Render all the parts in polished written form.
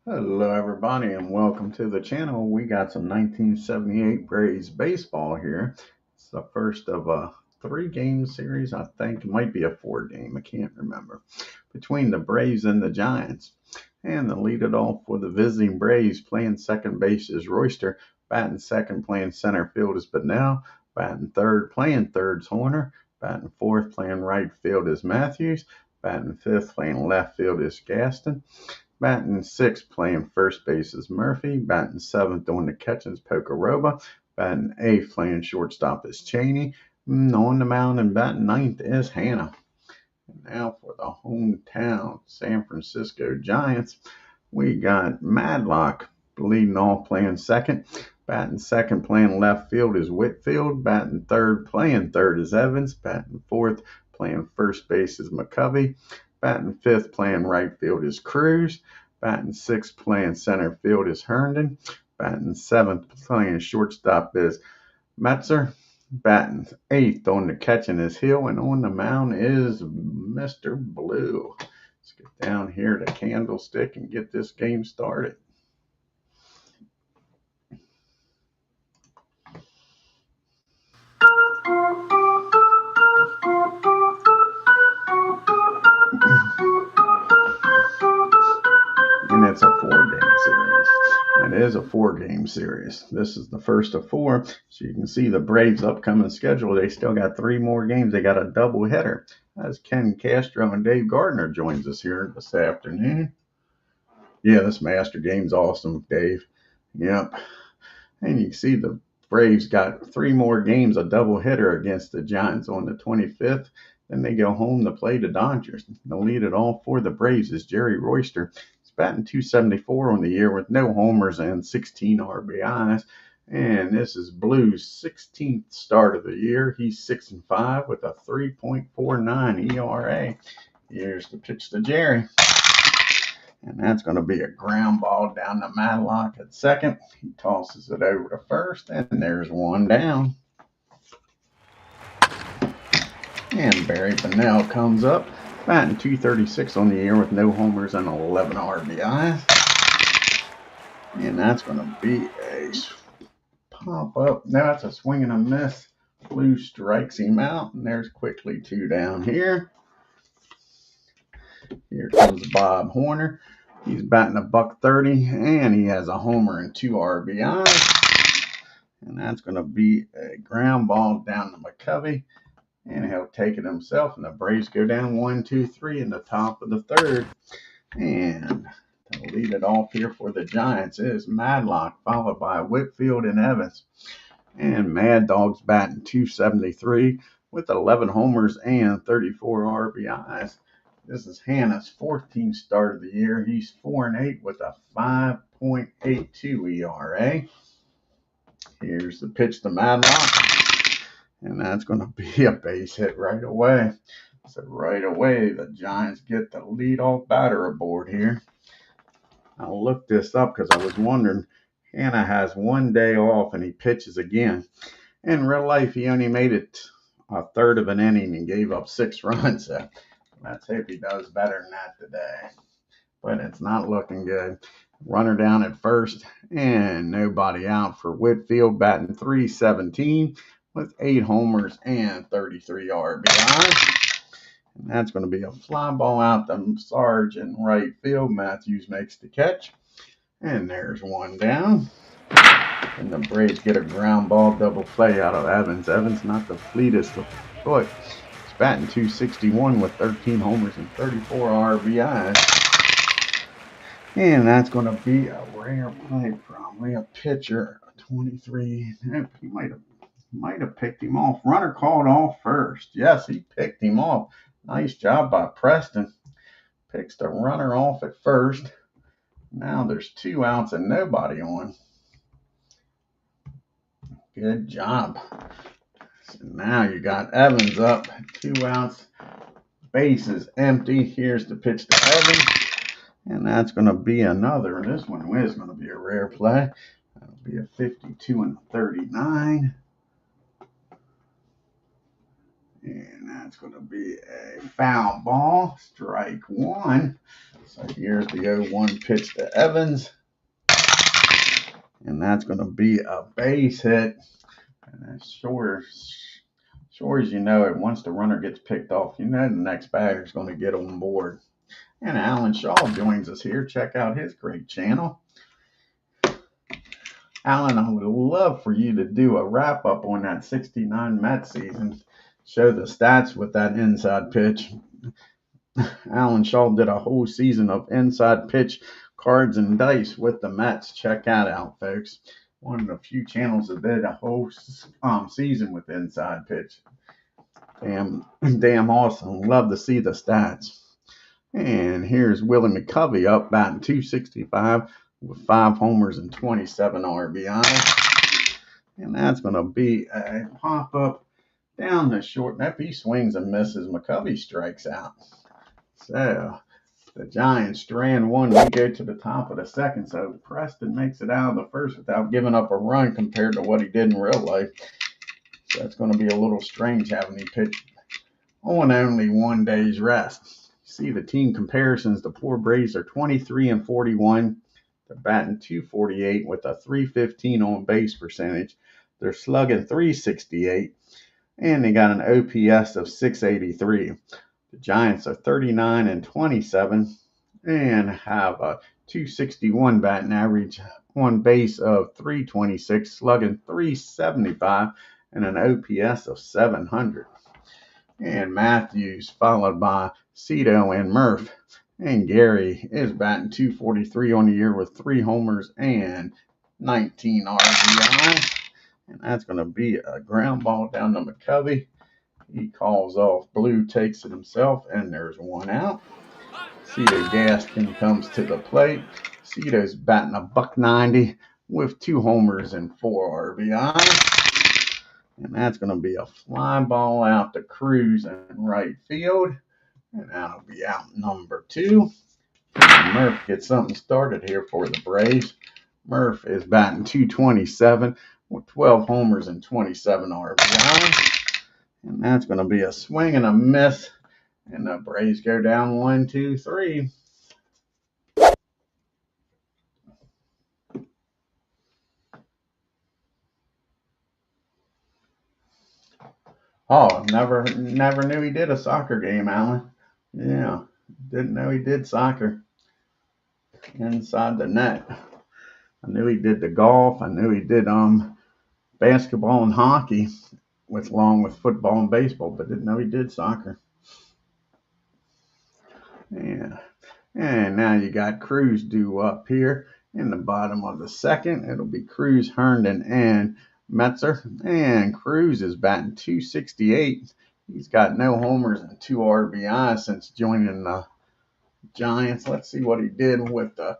Hello, everybody, and welcome to the channel. We got some 1978 Braves baseball here. It's the first of a 3-game series. I think it might be a 4-game. I can't remember. Between the Braves and the Giants. And the lead it off for the visiting Braves. Playing second base is Royster. Batting second, playing center field is Bunnell. Batting third, playing third is Horner. Batting fourth, playing right field is Matthews. Batting fifth, playing left field is Gaston. Batting sixth, playing first base is Murphy. Batting seventh on the catch is Pocoroba. Batting eighth, playing shortstop is Cheney. On the mound and batting ninth is HANNA. And now for the hometown San Francisco Giants, we got Madlock leading off, playing second. Batting second, playing left field is Whitfield. Batting third, playing third is Evans. Batting fourth, playing first base is McCovey. Batting fifth, playing right field is Cruz. Batting sixth, playing center field is Herndon. Batting seventh, playing shortstop is Metzer. Batting eighth on the catching is Hill, and on the mound is Mr. Blue. Let's get down here to Candlestick and get this game started. And it's a 4-game series. It is a 4-game series. This is the first of 4. So you can see the Braves' upcoming schedule. They still got 3 more games. They got a doubleheader. As Ken Castro and Dave Gardner joins us here this afternoon. Yeah, this Master game's awesome, Dave. Yep. And you can see the Braves got 3 more games, a doubleheader against the Giants on the 25th. Then they go home to play the Dodgers. The lead it all for the Braves is Jerry Royster. He's batting .274 on the year with no homers and 16 RBIs. And this is Blue's 16th start of the year. He's 6-5 with a 3.49 ERA. Here's the pitch to Jerry. And that's going to be a ground ball down to Madlock at second. He tosses it over to first, and there's one down. And Barry Bunnell comes up, batting .236 on the year with no homers and 11 RBIs. And that's going to be a pop up. Now that's a swing and a miss. Blue strikes him out, and there's quickly 2 down here. Here comes Bob Horner. He's batting $130, and he has a homer and 2 RBIs. And that's going to be a ground ball down to McCovey. And he'll take it himself. And the Braves go down 1-2-3 in the top of the third. And to lead it off here for the Giants is Madlock, followed by Whitfield and Evans. And Mad Dog's batting .273 with 11 homers and 34 RBIs. This is HANNA's 14th start of the year. He's 4-8 with a 5.82 ERA. Here's the pitch to Madlock. And that's going to be a base hit right away. So right away, the Giants get the leadoff batter aboard here. I looked this up because I was wondering, HANNA has 1 day off and he pitches again. In real life, he only made it a third of an inning and gave up 6 runs. So let's hope he does better than that today. But it's not looking good. Runner down at first and nobody out for Whitfield, batting .317 with 8 homers and 33 RBIs. And that's going to be a fly ball out to Sarge in right field. Matthews makes the catch. And there's 1 down. And the Braves get a ground ball double play out of Evans. Evans not the fleetest of foot. He's batting .261 with 13 homers and 34 RBIs. And that's going to be a rare play, probably a pitcher, 23. He might have picked him off. Runner called off first. Yes, he picked him off. Nice job by Preston. Picks the runner off at first. Now there's 2 outs and nobody on. Good job. So now you got Evans up. 2 outs. Base is empty. Here's the pitch to Evans. And that's going to be another. This one is going to be a rare play. That'll be a 52 and a 39. And that's going to be a foul ball, strike 1. So here's the 0-1 pitch to Evans. And that's going to be a base hit. And as sure as you know it, once the runner gets picked off, you know the next batter is going to get on board. And Alan Shaw joins us here. Check out his great channel. Alan, I would love for you to do a wrap-up on that 69 Mets season. Show the stats with that inside pitch. Alan Shaw did a whole season of inside pitch cards and dice with the Mets. Check that out, folks. One of the few channels that did a whole season with inside pitch. Damn awesome. Love to see the stats. And here's Willie McCovey up batting .265 with 5 homers and 27 RBIs. And that's going to be a pop-up down the short. And if he swings and misses, McCovey strikes out. So the Giants strand one. We go to the top of the second. So Preston makes it out of the first without giving up a run compared to what he did in real life. So it's going to be a little strange having him pitch on only 1 day's rest. See the team comparisons. The poor Braves are 23-41. They're batting .248 with a .315 on base percentage. They're slugging .368, and they got an OPS of .683. The Giants are 39-27 and have a .261 batting average, on base of .326, slugging .375, and an OPS of .700. And Matthews followed by Cito and Murph. And Gary is batting .243 on the year with 3 homers and 19 RBIs. And that's going to be a ground ball down to McCovey. He calls off Blue, takes it himself, and there's 1 out. Cito Gaskin comes to the plate. Cito's batting a .190 with 2 homers and 4 RBIs. And that's going to be a fly ball out to Cruz in right field. And that'll be out number 2. And Murph gets something started here for the Braves. Murph is batting .227 with 12 homers and 27 RBIs. And that's going to be a swing and a miss. And the Braves go down 1, 2, 3. Oh, never knew he did a soccer game, Alan. Yeah, didn't know he did soccer inside the net. I knew he did the golf. I knew he did basketball and hockey along with football and baseball, but didn't know he did soccer. Yeah. And now you got Cruz due up here in the bottom of the second. It'll be Cruz, Herndon, and Metzer. And Cruz is batting .268. He's got no homers and 2 RBIs since joining the Giants. Let's see what he did with the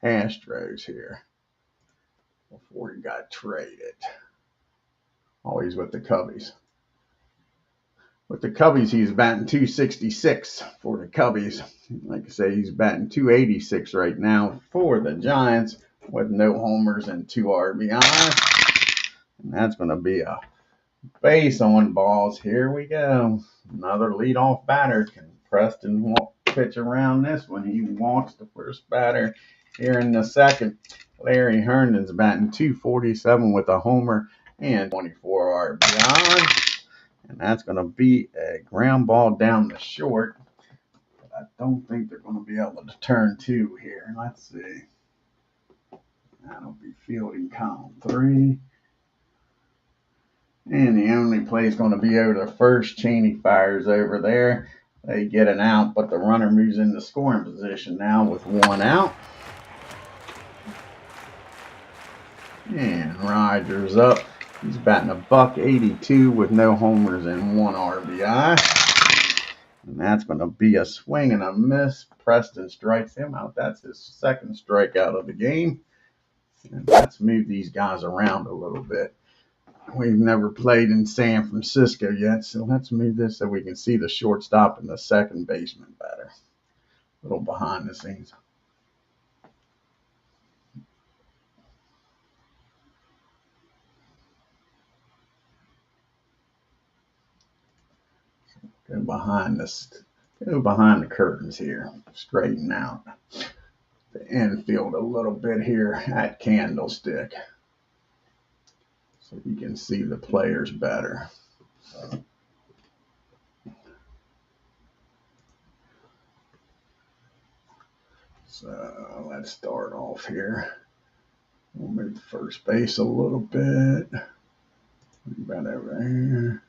Astros here before he got traded. Always with the Cubbies. With the Cubbies, he's batting .266 for the Cubbies. Like I say, he's batting .286 right now for the Giants with no homers and 2 RBIs. And that's going to be a base on balls. Here we go. Another leadoff batter. Can Preston pitch around this when he walks the first batter here in the second? Larry Herndon's batting .247 with a homer and 24 RBIs. And that's going to be a ground ball down the short. But I don't think they're going to be able to turn 2 here. Let's see. That'll be fielding column 3. And the only play is going to be over the first. Cheney fires over there. They get an out, but the runner moves into scoring position now with 1 out. And Rogers up. He's batting a .182 with no homers and 1 RBI. And that's going to be a swing and a miss. Preston strikes him out. That's his second strikeout of the game. And let's move these guys around a little bit. We've never played in San Francisco yet, so let's move this so we can see the shortstop and the second baseman better. A little behind the scenes. Go behind go behind the curtains here, straighten out the infield a little bit here at Candlestick so you can see the players better. So let's start off here. We'll move first base a little bit. About over here.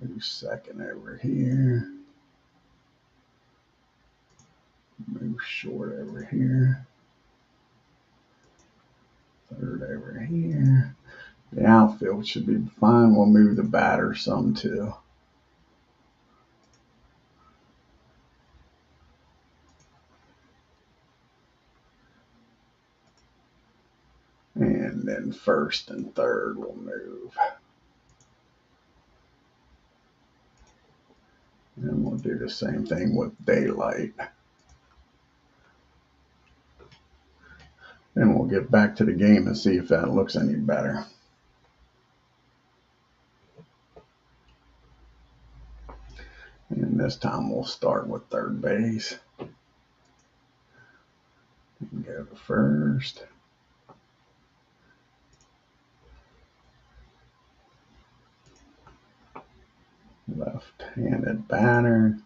Move second over here. Move short over here. Third over here. The outfield should be fine. We'll move the batter some too. And then first and third will move. And we'll do the same thing with daylight. Then we'll get back to the game and see if that looks any better. And this time we'll start with third base. And go to first. Left-handed batter.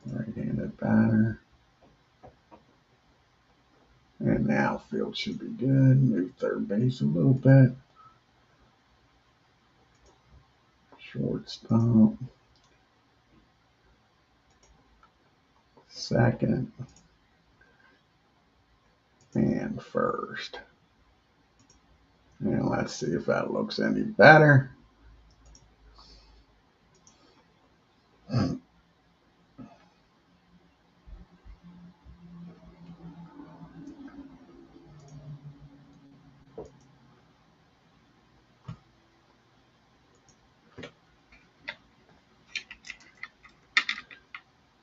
Right-handed batter. And the outfield should be good. Move third base a little bit. Shortstop. Second. And first. And let's see if that looks any better.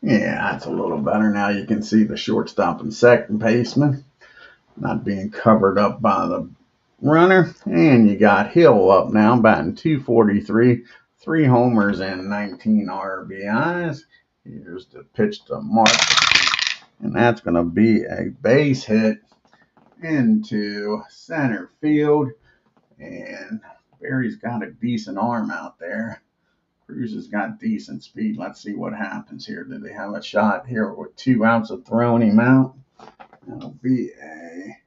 Yeah, that's a little better. Now you can see the shortstop and second baseman not being covered up by the runner. And you got Hill up now, batting .243, 3 homers and 19 RBIs. Here's the pitch to Mark. And that's going to be a base hit into center field. And Barry's got a decent arm out there. Cruz has got decent speed. Let's see what happens here. Do they have a shot here with 2 outs of throwing him out? That'll be a...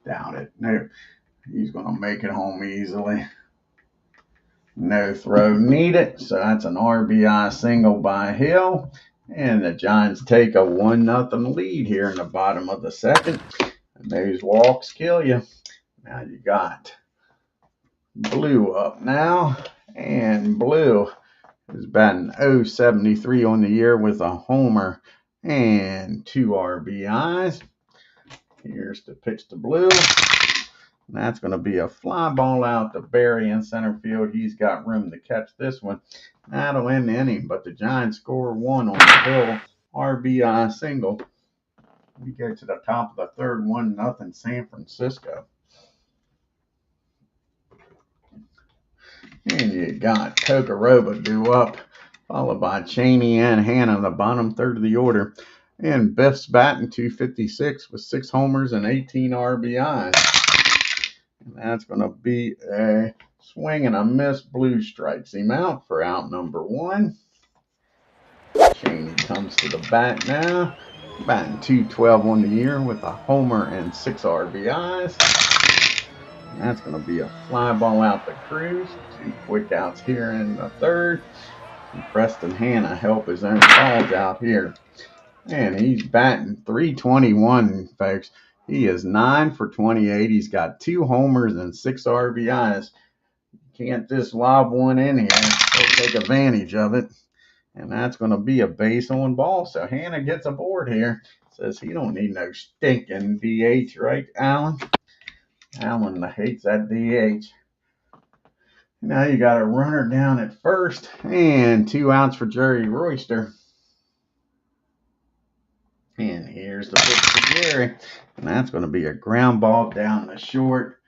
Doubt it. No, he's going to make it home easily. No throw needed. So that's an RBI single by Hill. And the Giants take a 1-0 lead here in the bottom of the second. And those walks kill you. Now you got Blue up now. And Blue is batting .073 on the year with a homer and 2 RBIs. Here's the pitch to Blue. And that's going to be a fly ball out to Barry in center field. He's got room to catch this one. That'll end the inning, but the Giants score 1 on the Hill RBI single. We go to the top of the third, 1-0 San Francisco. And you got Tokoroba due up, followed by Cheney and HANNA in the bottom third of the order. And Biff's batting .256 with 6 homers and 18 RBIs. And that's going to be a swing and a miss. Blue strikes him out for out number 1. Cheney comes to the bat now, batting .212 on the year with a homer and 6 RBIs. And that's going to be a fly ball out to Cruz. 2 quick outs here in the third. And Preston HANNA help his own balls out here. And he's batting .321, folks. He is 9 for 28. He's got 2 homers and 6 RBIs. You can't just lob one in here. He'll take advantage of it. And that's going to be a base on ball. So HANNA gets aboard here. Says he don't need no stinking DH, right, Alan? Alan hates that DH. Now you got a runner down at first and 2 outs for Jerry Royster. And here's the pitch to Jerry. And that's going to be a ground ball down the short.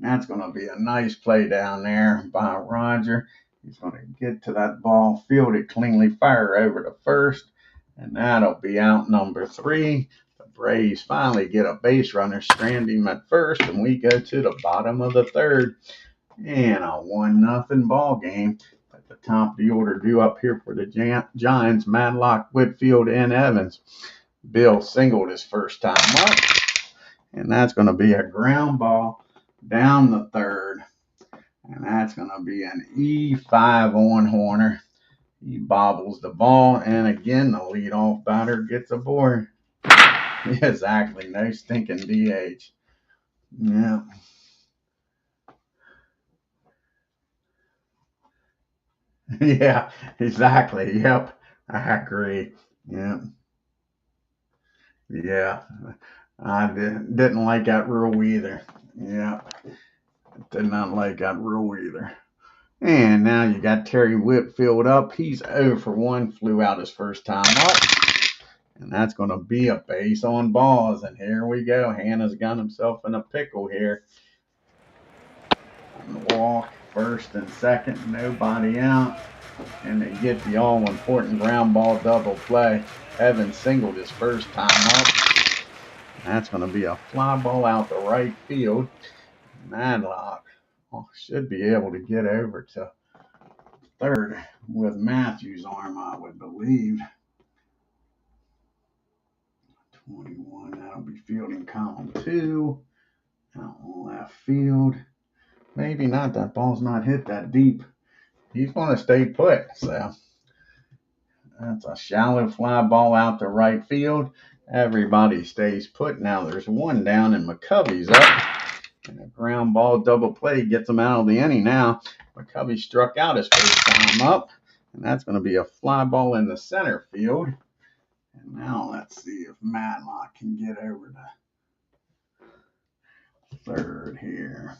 That's going to be a nice play down there by Roger. He's going to get to that ball, field it cleanly, fire over to first, and that'll be out number 3. The Braves finally get a base runner, strand him at first, and we go to the bottom of the 3rd. And a 1-0 ball game. At the top of the order due up here for the Giants, Madlock, Whitfield, and Evans. Bill singled his first time up, and that's going to be a ground ball down the 3rd. And that's going to be an E5 on Horner. He bobbles the ball, and again, the leadoff batter gets aboard. Exactly, no stinking DH. Yeah. Yeah, exactly. Yep, I agree. Yeah, yeah. I didn't like that rule either. Yeah, did not like that rule either. And now you got Terry Whitfield up. He's 0 for 1, flew out his first time up. And that's going to be a base on balls. And here we go. Hannah's got himself in a pickle here. Walk, first and second, nobody out. And they get the all-important ground ball double play. Evans singled his first time up. That's going to be a fly ball out the right field. Madlock should be able to get over to 3rd with Matthews' arm, I would believe. 21, that'll be fielding column 2. Out left field. Maybe not, that ball's not hit that deep. He's going to stay put, so that's a shallow fly ball out to right field. Everybody stays put. Now there's one down, and McCovey's up. And a ground ball double play gets him out of the inning now. McCovey struck out his first time up, and that's going to be a fly ball in the center field. And now let's see if Madlock can get over to 3rd here.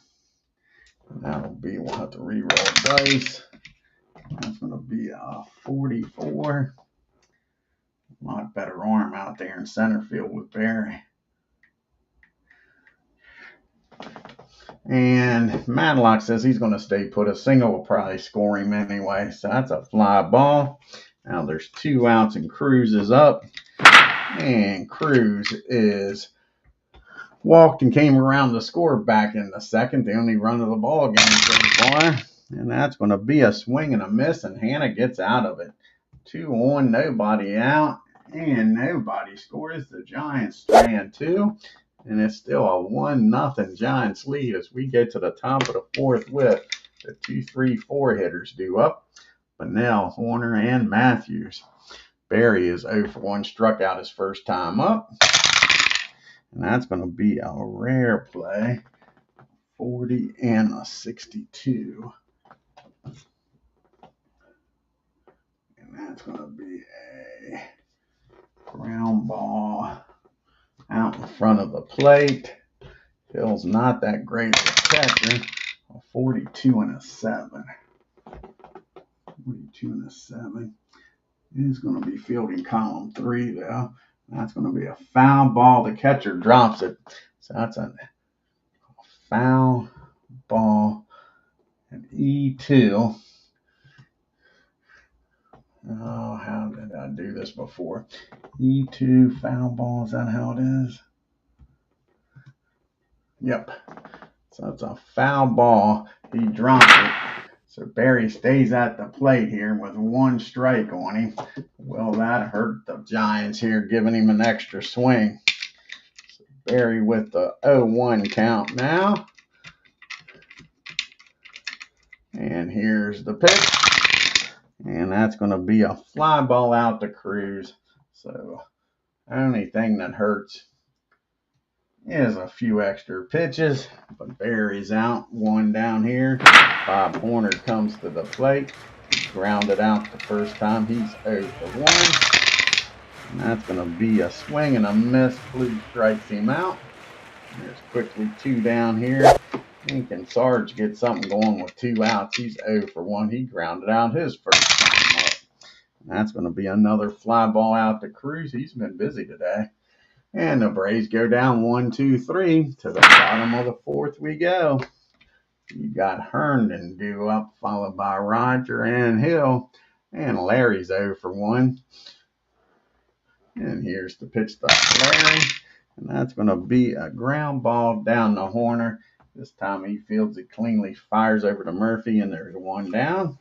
And that'll be, we'll have to re-roll dice. That's going to be a 44. A lot better arm out there in center field with Barry. And Madlock says he's going to stay put. A single will probably score him anyway. So that's a fly ball. Now there's 2 outs, and Cruz is up. And Cruz is walked and came around to score back in the 2nd. The only run of the ball game so far. And that's going to be a swing and a miss, and Hannah gets out of it. 2 on, nobody out, and nobody scores. The Giants strand 2, and it's still a 1-0 Giants lead as we get to the top of the 4th with the 2, 3, 4 hitters due up. Bunnell, Horner, and Matthews. Barry is 0 for 1, struck out his first time up. And that's going to be a rare play. 40 and a 62. And that's going to be a ground ball out in front of the plate. Hill's not that great of a catcher. A 42 and a 7. 42 and a 7. He's going to be fielding column 3 though. That's going to be a foul ball. The catcher drops it. So that's a foul ball. An E2. Oh, how did I do this before? E2 foul ball. Is that how it is? Yep. So it's a foul ball. He drops it. So Barry stays at the plate here with 1 strike on him. Will that hurt the Giants here, giving him an extra swing? So Barry with the 0-1 count now. And here's the pitch. And that's going to be a fly ball out to Cruz. So only thing that hurts is a few extra pitches, but Barry's out. 1 down here. Bob Horner comes to the plate. He grounded out the first time. He's 0 for 1. And that's going to be a swing and a miss. Blue strikes him out. There's quickly 2 down here. Can Sarge get something going with 2 outs? He's 0 for 1. He grounded out his first time up. And that's going to be another fly ball out to Cruz. He's been busy today. And the Braves go down 1, 2, 3 to the bottom of the 4th we go. You got Herndon due up, followed by Roger and Hill. And Larry's 0 for 1. And here's the pitch to Larry. And that's going to be a ground ball down the Horner. This time he fields it cleanly, fires over to Murphy, and there's 1 down.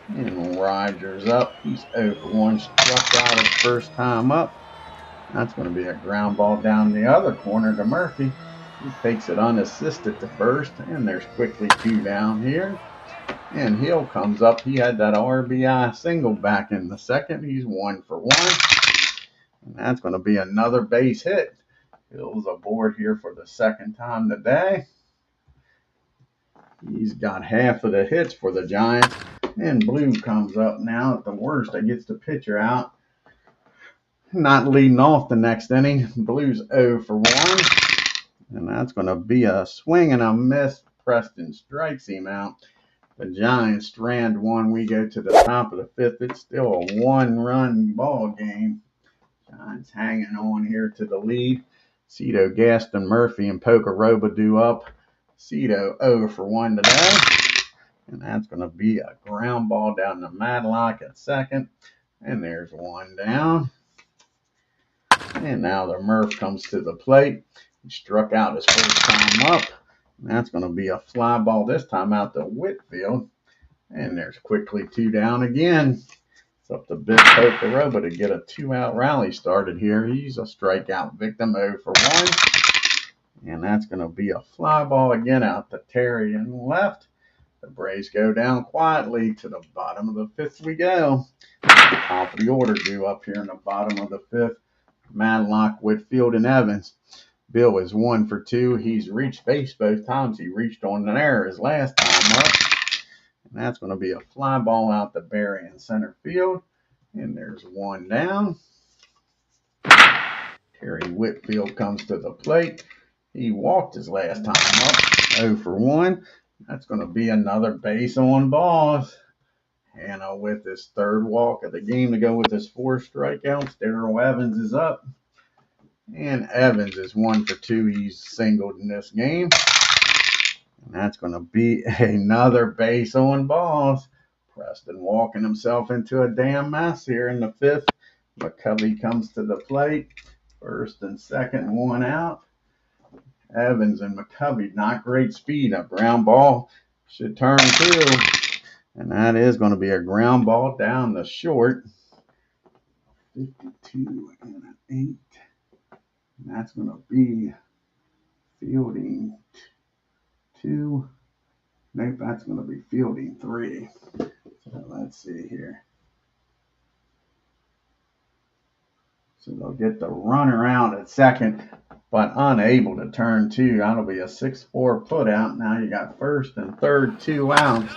And Rogers up. He's 0 for 1, struck out his first time up. That's going to be a ground ball down the other corner to Murphy. He takes it unassisted to first, and there's quickly 2 down here. And Hill comes up. He had that RBI single back in the second. He's 1 for 1. And that's going to be another base hit. Hill's aboard here for the second time today. He's got half of the hits for the Giants. And Blue comes up now at the worst. That gets the pitcher out. Not leading off the next inning. Blue's 0 for 1. And that's going to be a swing and a miss. Preston strikes him out. The Giants strand 1. We go to the top of the 5th. It's still a 1-run ball game. Giants hanging on here to the lead. Cito, Gaston, Murphy, and Pocaroba due up. Cito 0 for 1 today. And that's going to be a ground ball down to Madlock at second. And there's 1 down. And now the Murph comes to the plate. He struck out his first time up. And that's going to be a fly ball this time out to Whitfield. And there's quickly 2 down again. It's up to Big Pocaroba to get a 2-out rally started here. He's a strikeout victim, 0 for 1. And that's going to be a fly ball again out to Terry and left. The Braves go down quietly to the bottom of the 5th we go. Top of the order due up here in the bottom of the 5th. Madlock, Whitfield, and Evans. Bill is 1 for 2. He's reached base both times. He reached on an error his last time up. And that's going to be a fly ball out to Barry in center field. And there's 1 down. Terry Whitfield comes to the plate. He walked his last time up, 0 for 1. That's going to be another base on balls. Hanna with his 3rd walk of the game to go with his 4 strikeouts. Darrell Evans is up. And Evans is 1 for 2. He's singled in this game. And that's going to be another base on balls. Preston walking himself into a damn mess here in the 5th. McCovey comes to the plate. 1st and 2nd, 1 out. Evans and McCovey, not great speed. A ground ball should turn 2. And that is going to be a ground ball down the short. 52 and an 8. And that's going to be fielding 2. Nope, that's going to be fielding 3. So let's see here. So they'll get the runner out at second, but unable to turn 2. That'll be a 6-4 put out. Now you got 1st and 3rd, 2 outs.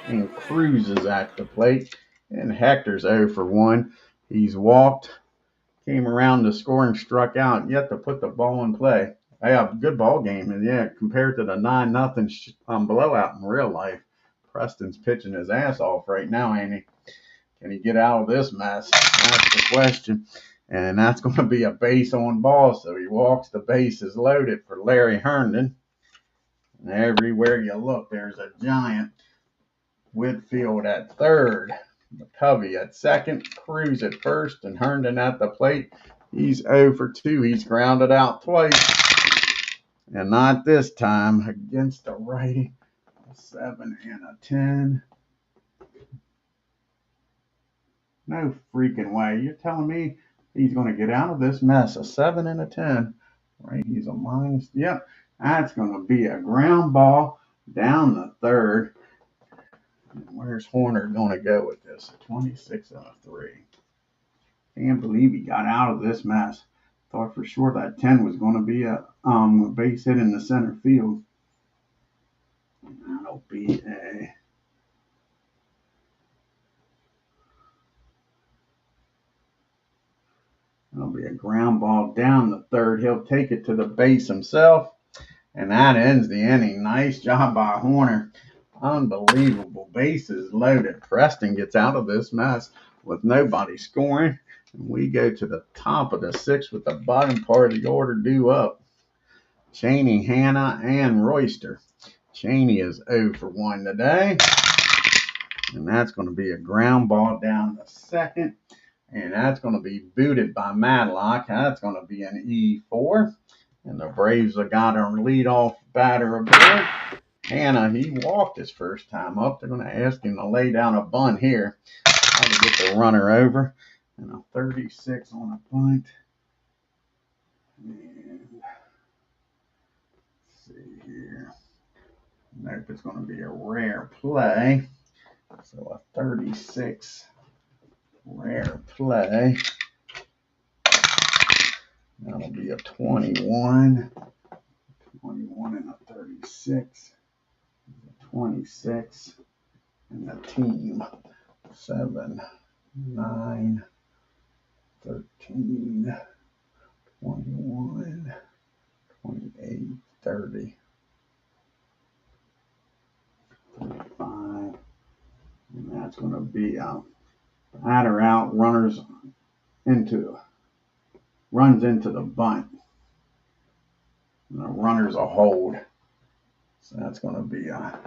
And Cruz is at the plate. And Hector's 0 for 1. He's walked, came around to score and struck out, yet to put the ball in play. Yeah, good ball game. And yeah, compared to the 9-0 blowout in real life, Preston's pitching his ass off right now, ain't he? Can he get out of this mess? That's the question. And that's going to be a base on ball. So he walks, the base is loaded for Larry Herndon. And everywhere you look, there's a Giant. Whitfield at 3rd. McCovey at 2nd. Cruz at 1st. And Herndon at the plate. He's 0 for 2. He's grounded out twice. And not this time against the righty. A 7 and a 10. No freaking way. You're telling me he's going to get out of this mess? A 7 and a 10. Right? He's a minus. Yep. That's going to be a ground ball down the 3rd. Where's Horner going to go with this? A 26 and a 3. Can't believe he got out of this mess. Thought for sure that 10 was going to be a base hit in the center field. That'll be a ground ball down the 3rd. He'll take it to the base himself. And that ends the inning. Nice job by Horner. Unbelievable. Bases loaded. Preston gets out of this mess with nobody scoring. And we go to the top of the 6th with the bottom part of the order due up. Cheney, Hanna, and Royster. Cheney is 0 for 1 today. And that's going to be a ground ball down the second. And that's going to be booted by Matlock. That's going to be an E4. And the Braves have got a leadoff batter aboard. HANNA, he walked his first time up. They're going to ask him to lay down a bunt here. Try to get the runner over. And a 36 on a bunt. And let's see here. Nope, it's going to be a rare play. So a 36 rare play. That'll be a 21. 21 and a 36. 26. And the team. 7, 9, 13, 21, 28, 30, 35. And that's going to be a batter out, runs into the bunt. And the runner's a hold. So that's going to be a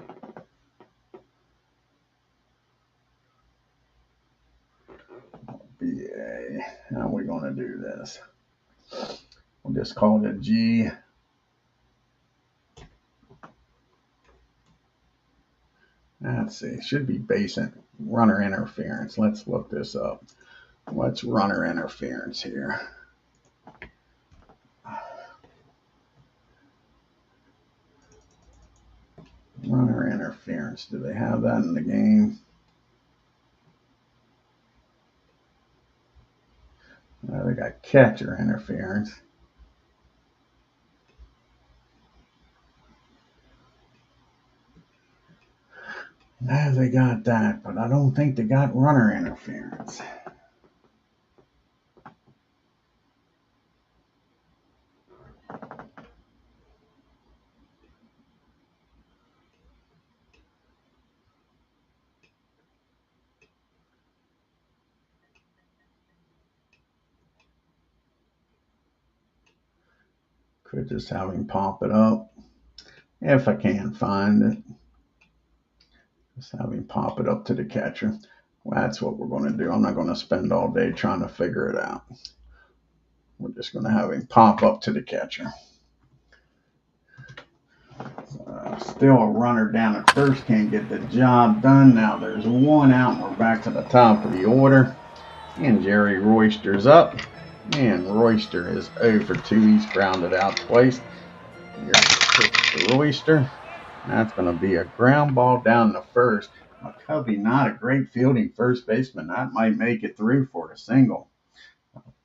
how are we going to do this? We'll just call it a G. Let's see. It should be basic runner interference. Let's look this up. What's runner interference here? Runner interference. Do they have that in the game? They got catcher interference. No, they got that, but I don't think they got runner interference. Could just have him pop it up if I can find it. Just have him pop it up to the catcher. Well, that's what we're going to do. I'm not going to spend all day trying to figure it out. We're just going to have him pop up to the catcher. Still a runner down at first. Can't get the job done. Now there's 1 out. And we're back to the top of the order. And Jerry Royster's up. And Royster is 0 for 2. He's grounded out twice. Here's the pitch to Royster. That's going to be a ground ball down the first. McCovey, not a great fielding first baseman. That might make it through for a single.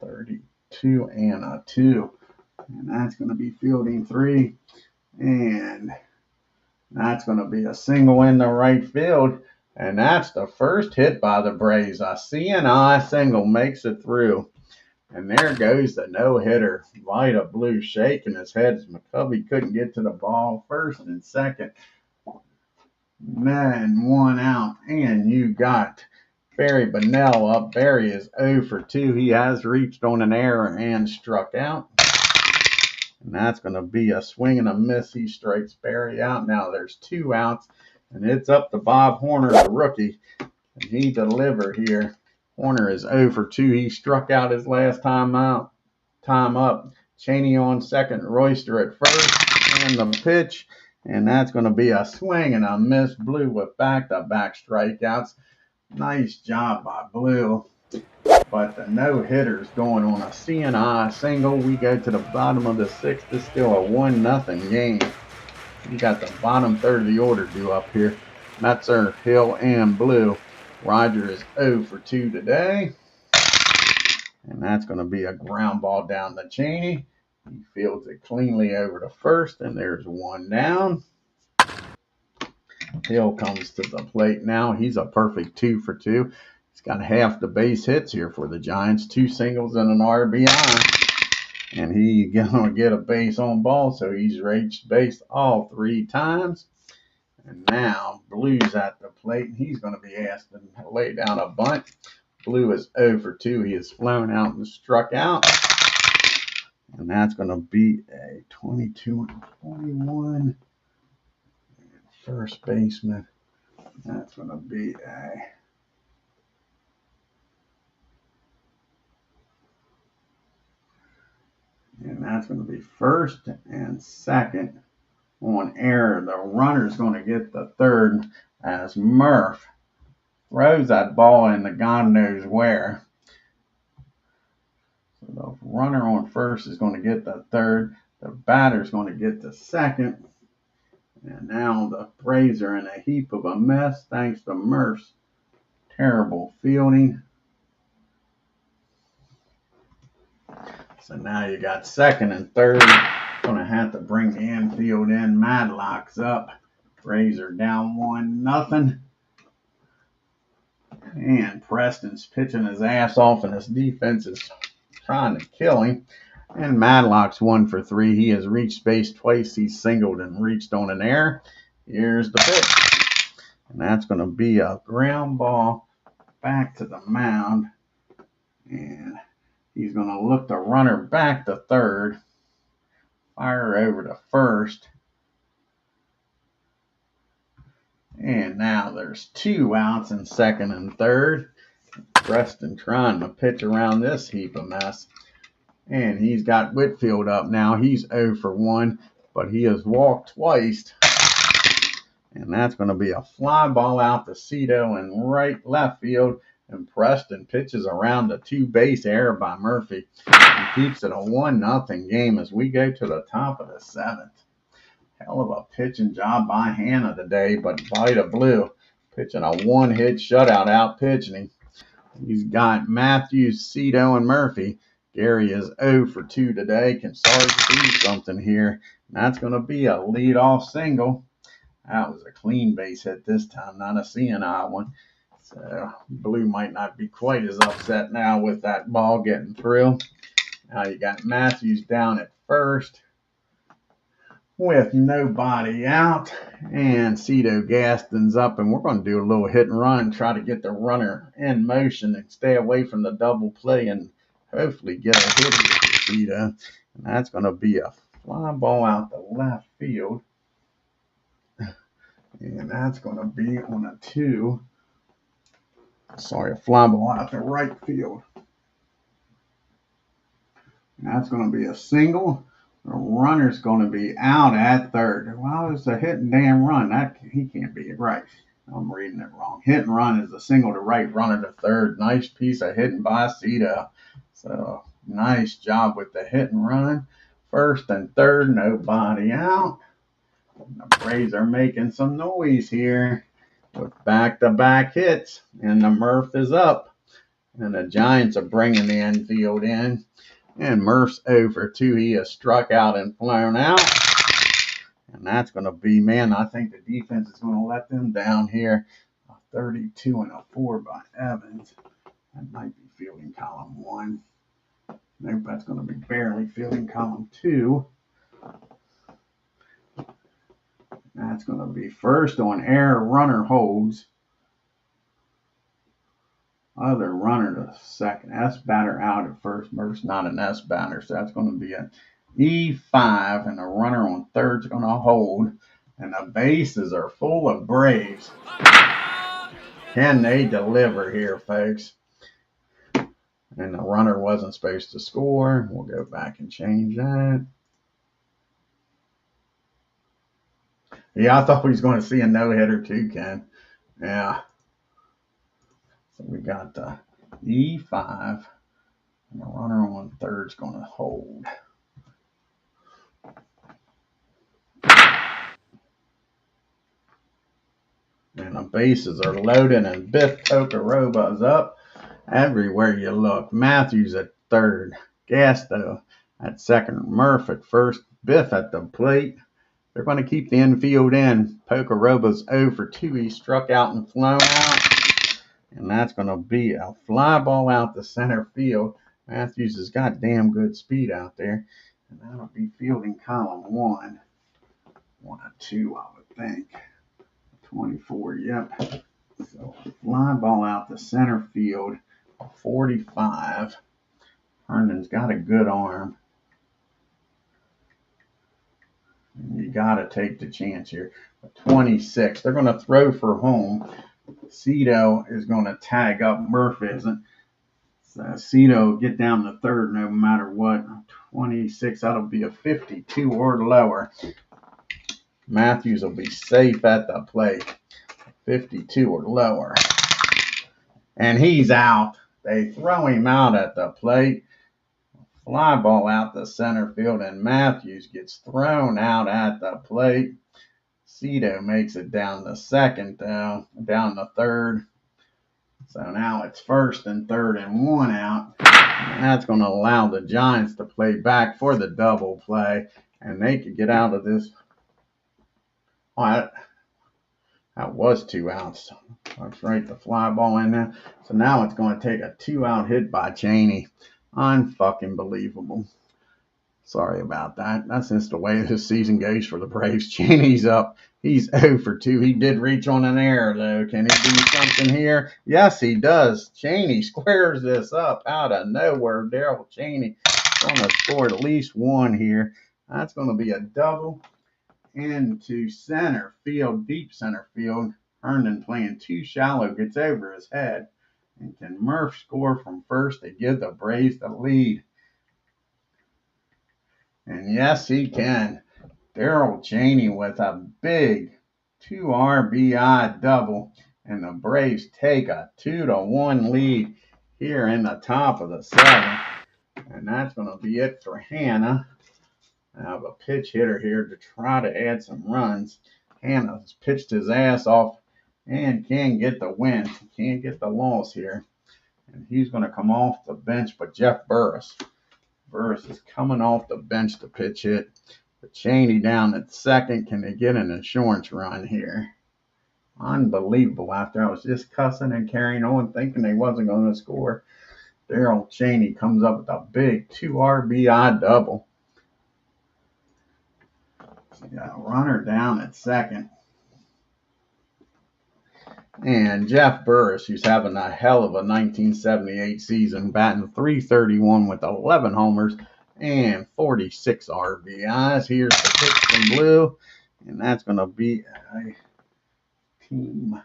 32 and a 2. And that's going to be fielding 3. And that's going to be a single in the right field. And that's the first hit by the Braves. A CNI single makes it through. And there goes the no-hitter. VIDA Blue shaking his head as McCovey couldn't get to the ball. First and second. Man, 1 out. And you got Barry Bonnell up. Barry is 0 for 2. He has reached on an error and struck out. And that's going to be a swing and a miss. He strikes Barry out. Now there's 2 outs. And it's up to Bob Horner, the rookie. And he delivered here. Horner is 0 for 2. He struck out his last time up. Cheney on second, Royster at first, and the pitch. And that's going to be a swing and a miss. Blue with back-to-back strikeouts. Nice job by Blue. But the no-hitter's going on a CNI single. We go to the bottom of the 6th. It's still a 1-0 game. You got the bottom third of the order due up here. Metzer, Hill, and Blue. Roger is 0 for 2 today. And that's going to be a ground ball down to Cheney. He fields it cleanly over to first, and there's 1 down. Hill comes to the plate now. He's a perfect 2 for 2. He's got half the base hits here for the Giants. 2 singles and an RBI. And he's going to get a base on ball, so he's reached base all 3 times. And now Blue's at the plate. He's going to be asked to lay down a bunt. Blue is 0 for 2. He has flown out and struck out. And that's going to be a 22 and 21. first baseman. That's going to be and that's going to be first and second on error. The runner's going to get the third as Murph throws that ball into God knows where. So the runner on first is going to get the third. The batter's going to get the second. And now the Braves are in a heap of a mess thanks to Murph's terrible fielding. So now you got second and third. Going to have to bring the infield in. Madlock's up. Braves are down 1-0. And Preston's pitching his ass off, and his defense is trying to kill him. And Madlock's 1 for 3. He has reached base twice. He's singled and reached on an error. Here's the pitch. And that's going to be a ground ball back to the mound. And he's going to look the runner back to third. Fire over to first. And now there's 2 outs in second and third. Preston trying to pitch around this heap of mess. And he's got Whitfield up now. He's 0 for 1, but he has walked twice. And that's going to be a fly ball out to Cito in right left field. And Preston pitches around the 2-base error by Murphy. He keeps it a 1-0 game as we go to the top of the 7th. Hell of a pitching job by HANNA today, but VIDA Blue pitching a 1-hit shutout out pitching him. He's got Matthews, Cito, and Murphy. Gary is 0 for 2 today. Can Sarge do something here? And that's going to be a leadoff single. That was a clean base hit this time, not a CNI one. So Blue might not be quite as upset now with that ball getting through. Now you got Matthews down at first with nobody out. And Cito Gaston's up, and we're going to do a little hit and run, try to get the runner in motion and stay away from the double play and hopefully get a hit with Cito. And that's going to be a fly ball out to left field. And that's going to be on a 2. Sorry, a fly ball out to right field. And that's going to be a single. The runner's going to be out at third. Well, it's a hit and damn run. He can't be right. I'm reading it wrong. Hit and run is a single to right, runner to third. Nice piece of hitting by Cito. So nice job with the hit and run. First and third, nobody out. The Braves are making some noise here with back-to-back hits, and the Murph is up. And the Giants are bringing the infield in. And Murph's 0 for 2. He has struck out and flown out. And that's going to be, man, I think the defense is going to let them down here. A 32 and a 4 by Evans. That might be fielding column 1. Nope, that's going to be barely fielding column 2. That's going to be first on error. Runner holds. Other runner to second. S batter out at first. Murph's not an S batter, so that's going to be an E5, and the runner on third's going to hold. And the bases are full of Braves. Can they deliver here, folks? And the runner wasn't supposed to score. We'll go back and change that. Yeah, I thought we was going to see a no-hitter too, Ken. Yeah. So we got the E5, and the runner on third's going to hold. And the bases are loaded, and Biff Tocoroba is up everywhere you look. Matthews at third, Gasto at second, Murph at first, Biff at the plate. They're going to keep the infield in. Tocoroba's 0 for 2. He struck out and flown out. And that's going to be a fly ball out to center field. Matthews has got damn good speed out there. And that'll be fielding column 1. 1 or 2, I would think. 24, yep. So a fly ball out to center field. 45. Herndon's got a good arm. And you got to take the chance here. 26. They're going to throw for home. Cito is going to tag up. Murph isn't. So Cito get down to third no matter what. 26, that'll be a 52 or lower. Matthews will be safe at the plate. 52 or lower. And he's out. They throw him out at the plate. Fly ball out the center field, and Matthews gets thrown out at the plate. Cito makes it down to second, though, down to third. So now it's first and third and one out. And that's going to allow the Giants to play back for the double play, and they could get out of this. Well, that was 2 outs. That's right, the fly ball in there. So now it's going to take a 2-out hit by Cheney. Unfucking believable. Sorry about that. That's just the way this season goes for the Braves. Cheney's up. He's 0 for 2. He did reach on an error, though. Can he do something here? Yes, he does. Cheney squares this up out of nowhere. Daryl Cheney going to score at least one here. That's going to be a double into center field, deep center field. Herndon playing too shallow, gets over his head. And can Murph score from first to give the Braves the lead? And yes, he can. Daryl Cheney with a big 2 RBI double. And the Braves take a 2-1 lead here in the top of the 7th. And that's going to be it for HANNA. I have a pitch hitter here to try to add some runs. HANNA's pitched his ass off and can get the win. Can't get the loss here. And he's going to come off the bench, but Jeff Burris. Burris is coming off the bench to pitch hit. But Cheney down at second. Can they get an insurance run here? Unbelievable. After I was just cussing and carrying on, thinking they wasn't going to score, Daryl Cheney comes up with a big 2 RBI double. So you got a runner down at second. And Jeff Burris, who's having a hell of a 1978 season, batting .331 with 11 homers and 46 RBIs. Here's the pitch from Blue, and that's going to be a team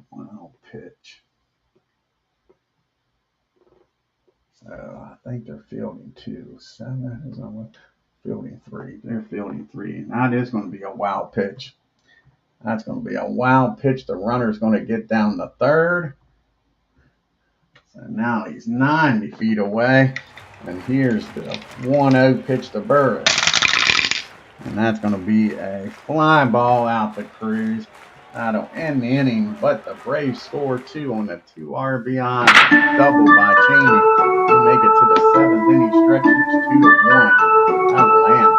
wild pitch. So I think they're fielding 2. 7 is on fielding 3. They're fielding 3, and that is going to be a wild pitch. That's going to be a wild pitch. The runner's going to get down to third. So now he's 90 feet away. And here's the 1-0 pitch to Burris. And that's going to be a fly ball out to Cruz. That'll end the inning, but the Braves score 2 on the 2 RBI double by Cheney to make it to the 7th inning stretch. It's 2-1 Atlanta.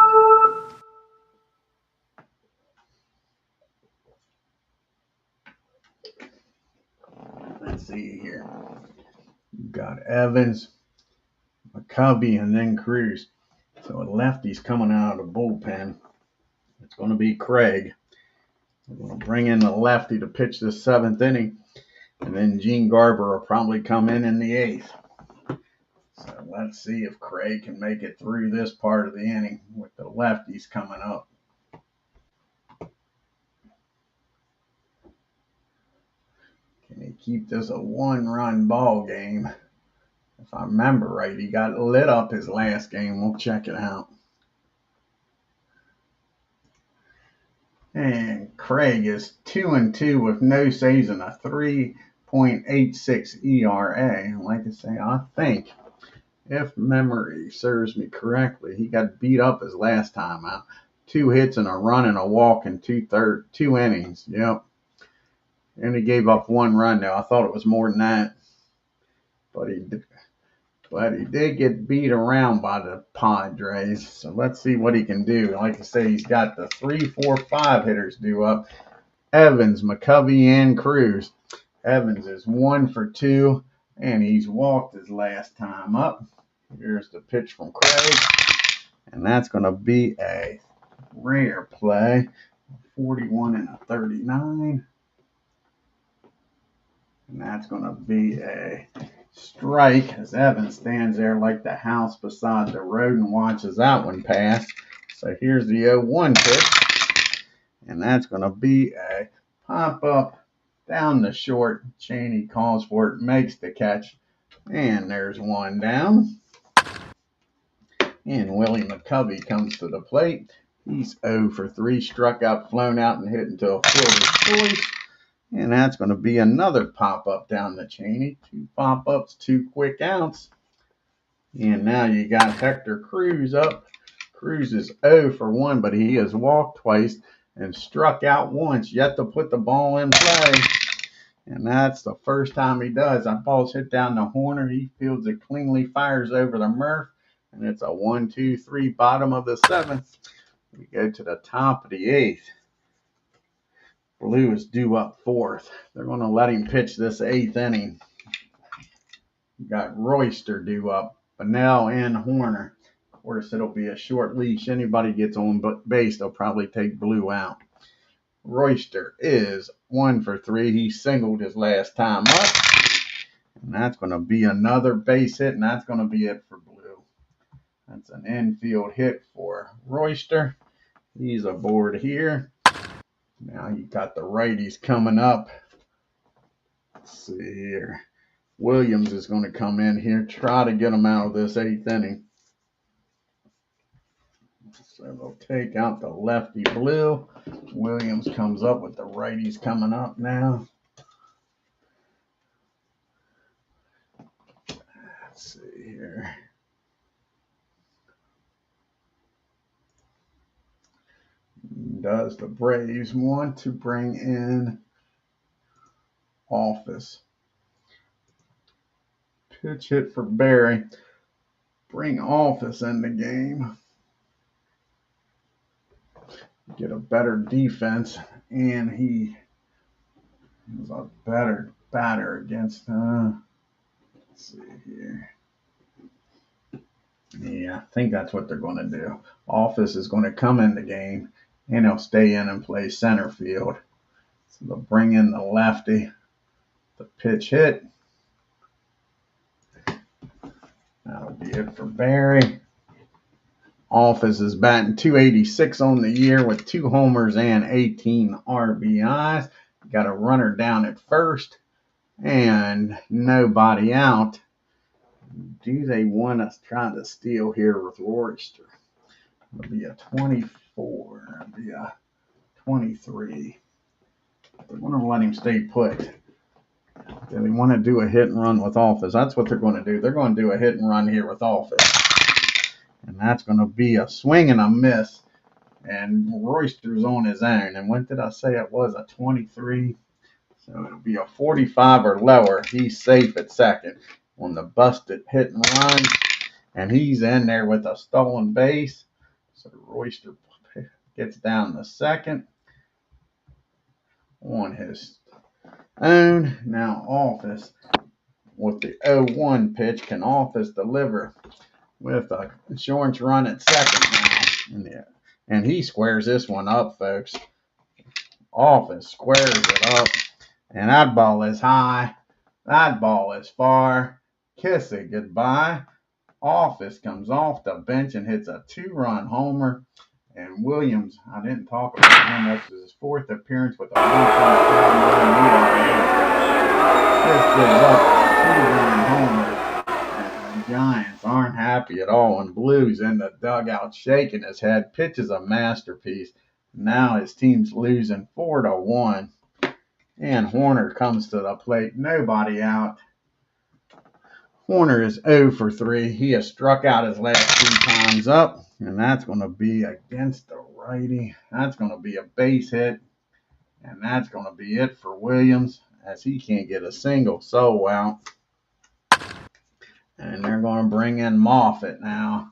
Let's see here. You've got Evans, McCovey, and then Cruz. So a lefty's coming out of the bullpen. It's going to be Craig. We're going to bring in the lefty to pitch this 7th inning. And then Gene Garber will probably come in the 8th. So let's see if Craig can make it through this part of the inning with the lefties coming up. Can he keep this a 1-run ball game? If I remember right, he got lit up his last game. We'll check it out. And Craig is 2-2 with no saves and a 3.86 ERA. Like I say, I think, if memory serves me correctly, he got beat up his last time out. 2 hits and a run and a walk in 2 innings. Yep. And he gave up 1 run now. I thought it was more than that. But he did get beat around by the Padres. So let's see what he can do. Like I say, he's got the 3, 4, 5 hitters due up. Evans, McCovey, and Cruz. Evans is 1 for 2, and he's walked his last time up. Here's the pitch from Craig. And that's going to be a rare play. 41 and a 39. And that's going to be a strike as Evans stands there like the house beside the road and watches that one pass. So here's the 0-1 pitch. and that's going to be a pop up down the short. Cheney calls for it, makes the catch, and there's one down. And Willie McCovey comes to the plate. He's 0 for 3, struck out, flown out, and hit into a fielder's choice. And that's going to be another pop-up down the Cheney. 2 pop-ups, 2 quick outs. And now you got Hector Cruz up. Cruz is 0 for 1, but he has walked twice and struck out once, yet to put the ball in play. And that's the first time he does. That ball's hit down the Horner. He fields it cleanly, fires over the Murph. And it's a 1-2-3, bottom of the 7th. We go to the top of the 8th. Blue is due up 4th. They're going to let him pitch this 8th inning. We got Royster due up, Bunnell and Horner. Of course, it'll be a short leash. Anybody gets on base, they'll probably take Blue out. Royster is 1 for 3. He singled his last time up. And that's going to be another base hit, and that's going to be it for Blue. That's an infield hit for Royster. He's aboard here. Now you got the righties coming up. Let's see here. Williams is going to come in here, try to get him out of this 8th inning. So they'll take out the lefty Blue. Williams comes up with the righties coming up now. Let's see here. Does the Braves want to bring in Office? Pitch hit for Barry. Bring Office in the game. Get a better defense, and he is a better batter against. Let's see here. Yeah, I think that's what they're going to do. Office is going to come in the game, and he'll stay in and play center field. So they'll bring in the lefty. The pitch hit. That'll be it for Barry. Office is batting .286 on the year with 2 homers and 18 RBIs. Got a runner down at first and nobody out. Do they want to try to steal here with Royster? It'll be a 24. It'll be a 23. They're going to let him stay put. Do they want to do a hit and run with Office? That's what they're going to do. They're going to do a hit and run here with Office. And that's going to be a swing and a miss. And Royster's on his own. And when did I say it was? A 23. So it'll be a 45 or lower. He's safe at second on the busted hit and run. And he's in there with a stolen base. So Royster gets down to second on his own. Now Office with the 0-1 pitch. Can Office deliver with a insurance run at second now? And he squares this one up, folks. Office squares it up. And that ball is high. That ball is far. Kiss it goodbye. Office comes off the bench and hits a 2-run homer. And Williams, I didn't talk about him. This is his 4th appearance with a 1.59 ERA. This gives up a 2-run homer. And the Giants aren't happy at all. And Blue's in the dugout shaking his head. Pitches a masterpiece. Now his team's losing 4-1. And Horner comes to the plate. Nobody out. Horner is 0 for 3. He has struck out his last 2 times up. And that's going to be against the righty. That's going to be a base hit. And that's going to be it for Williams, as he can't get a single solo out. And they're going to bring in Moffitt now.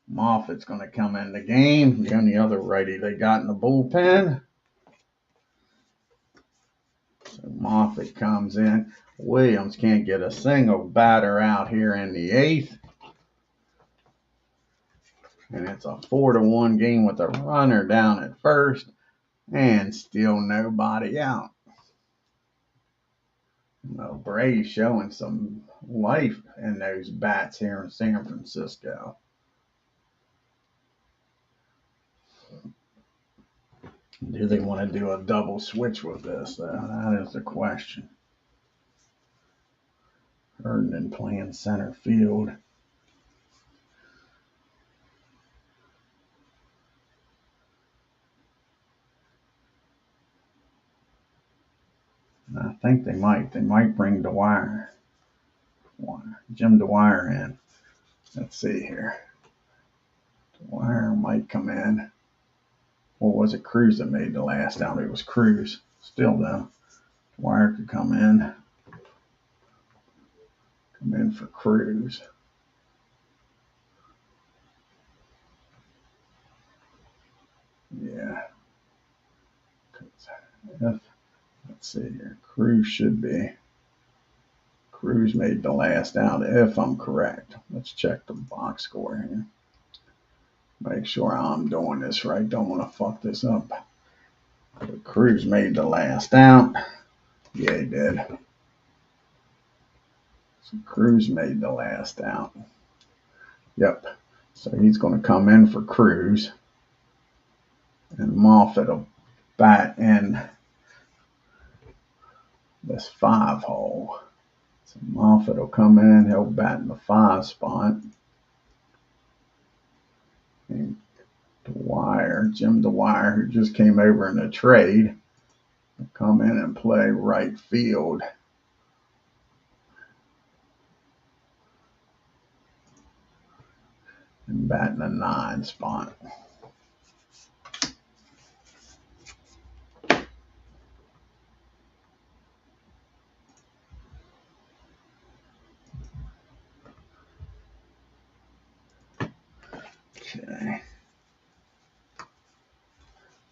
Moffitt's going to come in the game. The only other righty they got in the bullpen. So Moffitt comes in. Williams can't get a single batter out here in the 8th. And it's a 4-1 game with a runner down at first. And still nobody out. The Braves showing some life in those bats here in San Francisco. Do they want to do a double switch with this, though? That is the question. Herndon playing center field. I think they might. They might bring Dwyer. Jim Dwyer in. Let's see here. Dwyer might come in. Or was it Cruz that made the last out? It was Cruz. Still though, Dwyer could come in. Come in for Cruz. Yeah. Let's see here. Cruz made the last out, if I'm correct. Let's check the box score here. Make sure I'm doing this right. Don't want to fuck this up. But Cruz made the last out. Yeah, he did. So Cruz made the last out. Yep. So he's going to come in for Cruz. And Moffitt will bat in this 5 hole. So Moffitt will come in. He'll bat in the 5 spot. And Jim Dwyer, who just came over in a trade, will come in and play right field. And bat in the 9 spot. Okay.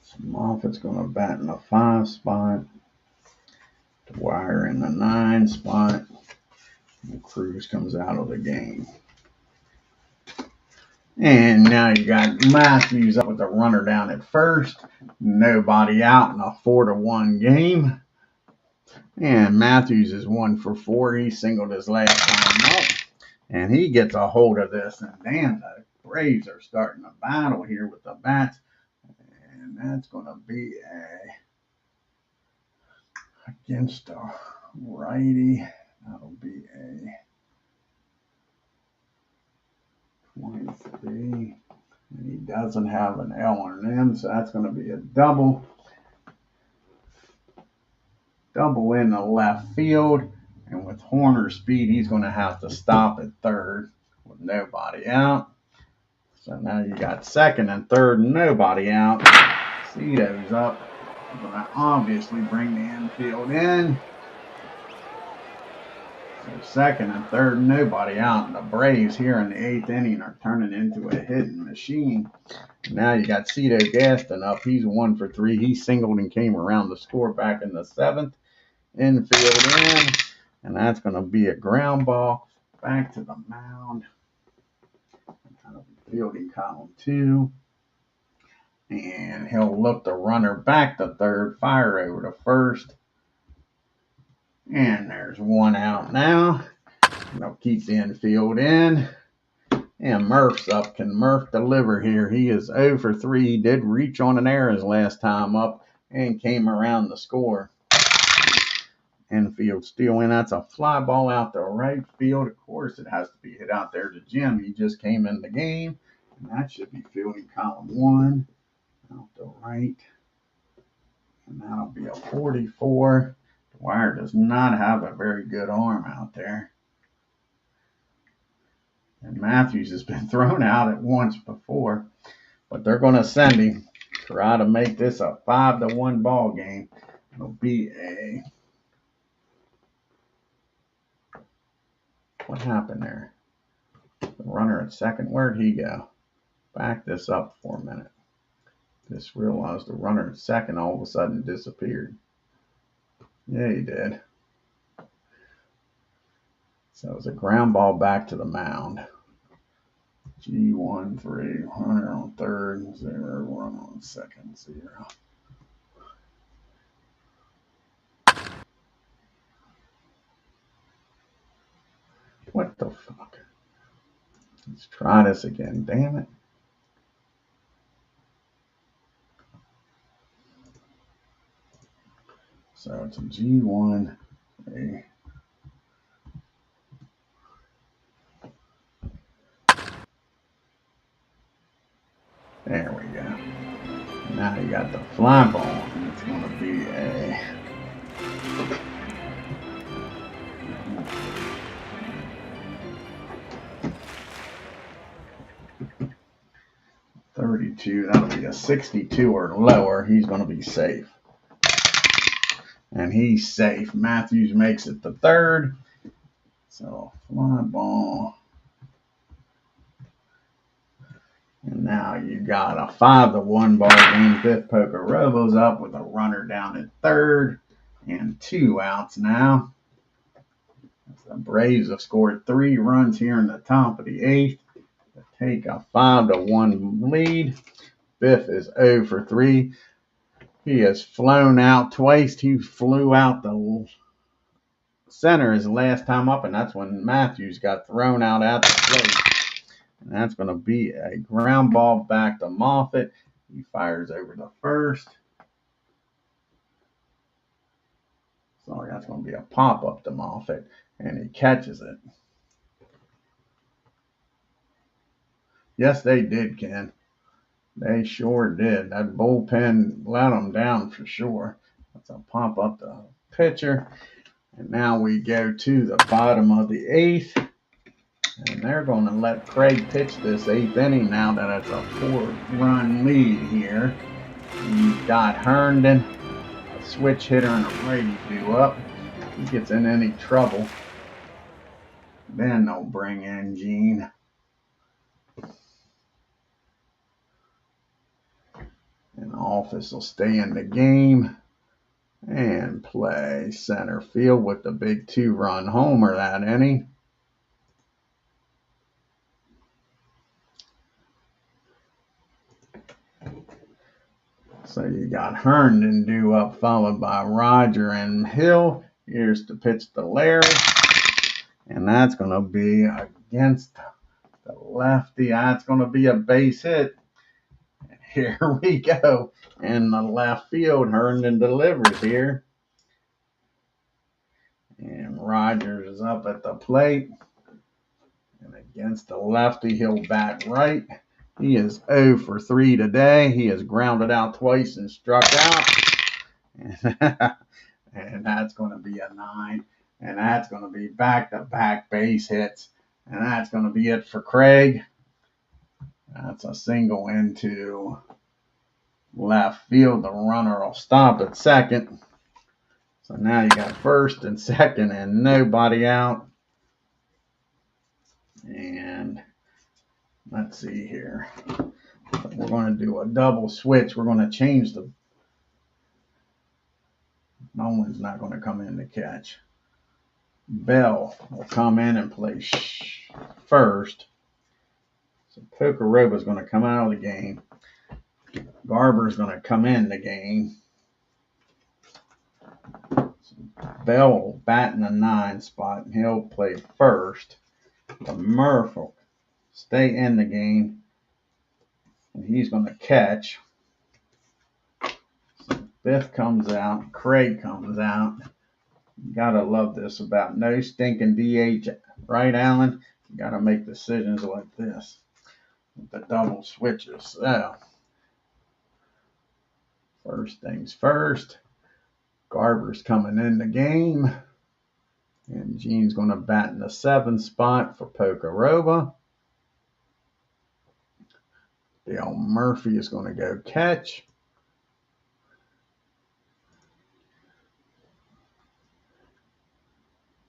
So Moffitt's going to bat in the 5 spot. Dwyer in the 9 spot. And Cruz comes out of the game. And now you got Matthews up with the runner down at first. Nobody out in a 4-1 game. And Matthews is 1 for 4. He singled his last time up. And he gets a hold of this. And damn, the Braves are starting a battle here with the bats. And that's going to be against a righty. That'll be a 23. And he doesn't have an L and an M, so that's going to be a double. Double in the left field. And with Horner's speed, he's going to have to stop at third with nobody out. So now you got second and third, nobody out. Cito's up. He's going to obviously bring the infield in. So second and third, nobody out. And the Braves here in the 8th inning are turning into a hitting machine. Now you got Cito Gaston up. He's 1 for 3. He singled and came around the score back in the 7th. Infield in. And that's going to be a ground ball back to the mound. Fielding column 2. And he'll look the runner back to third, fire over to first. And there's 1 out now. They'll keep the infield in. And Murph's up. Can Murph deliver here? He is 0 for 3. He did reach on an error his last time up and came around the score. Infield steal in. That's a fly ball out to right field. Of course, it has to be hit out there to Jim. He just came in the game. And that should be fielding column 1. Out to right. And that'll be a 44. Dwyer does not have a very good arm out there. And Matthews has been thrown out at once before. But they're going to send him. Try to make this a 5-1 ball game. It'll be a... What happened there? The runner at second. Where'd he go? Back this up for a minute. Just realized the runner at second all of a sudden disappeared. Yeah, he did. So it was a ground ball back to the mound. G1, 3, runner on third, 0, run on second, 0. What the fuck? Let's try this again, damn it. So it's a G1. A there we go. Now you got the fly ball. It's going to be a 32. That'll be a 62 or lower. He's going to be safe. And he's safe. Matthews makes it the third. So fly ball. And now you got a 5-1 ball game. Fifth Poker Robo's up with a runner down at third. And 2 outs now. The Braves have scored 3 runs here in the top of the 8th to take a 5-1 lead. Biff is 0 for 3. He has flown out twice. He flew out the center his last time up, and that's when Matthews got thrown out at the plate. And that's going to be a ground ball back to Moffitt. He fires over to first. Sorry, that's going to be a pop-up to Moffitt, and he catches it. Yes, they did, Ken. They sure did. That bullpen let them down for sure. That's a pop-up to pitcher. And now we go to the bottom of the 8th. And they're going to let Craig pitch this 8th inning now that it's a 4-run lead here. And you've got Herndon, a switch hitter, and a righty due up. If he gets in any trouble, then they'll bring in Gene. And Office will stay in the game and play center field with the big 2-run homer that inning. So you got Herndon due up, followed by Roger and Hill. Here's the pitch to Larry. And that's going to be against the lefty. That's going to be a base hit. And here we go. In the left field, Herndon delivers here. And Rogers is up at the plate. And against the lefty, he'll bat right. He is 0 for 3 today. He has grounded out twice and struck out. And that's going to be a 9. And that's going to be back-to-back base hits. And that's going to be it for Craig. That's a single into left field. The runner will stop at second. So now you got first and second and nobody out. And let's see here. We're going to do a double switch. We're going to change the... Nolan's not going to come in to catch. Bell will come in and play first. So Poker Robo's going to come out of the game. Garber's going to come in the game. Bell will bat in the 9 spot, and he'll play first. The Murph will stay in the game, and he's going to catch. So Biff comes out. Craig comes out. You got to love this about no stinking DH. Right, Alan? You got to make decisions like this with the double switches. So, first things first. Garber's coming in the game. And Gene's going to bat in the 7th spot for Poker Robo. Dale Murphy is going to go catch.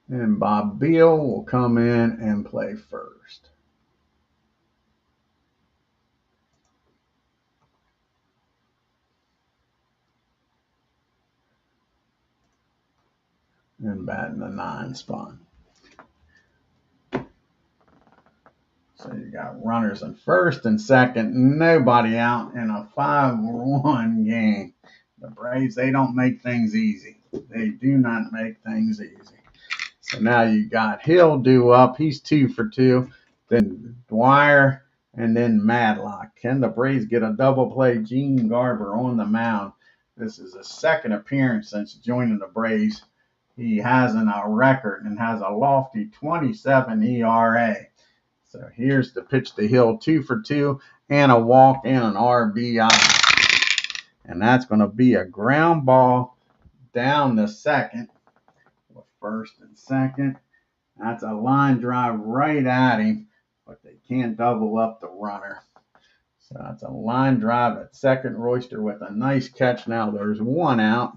And Bob Beal will come in and play first. And bat in the 9 spot. So you got runners in first and second, nobody out in a 5-1 game. The Braves, they don't make things easy. They do not make things easy. So now you got Hill due up. He's 2 for 2. Then Dwyer and then Madlock. Can the Braves get a double play? Gene Garber on the mound. This is his second appearance since joining the Braves. He has a record and has a lofty 27 ERA. So here's the pitch to Hill, 2 for 2, and a walk and an RBI. And that's going to be a ground ball down the second with first and second. That's a line drive right at him, but they can't double up the runner. So that's a line drive at second. Royster with a nice catch. Now there's one out.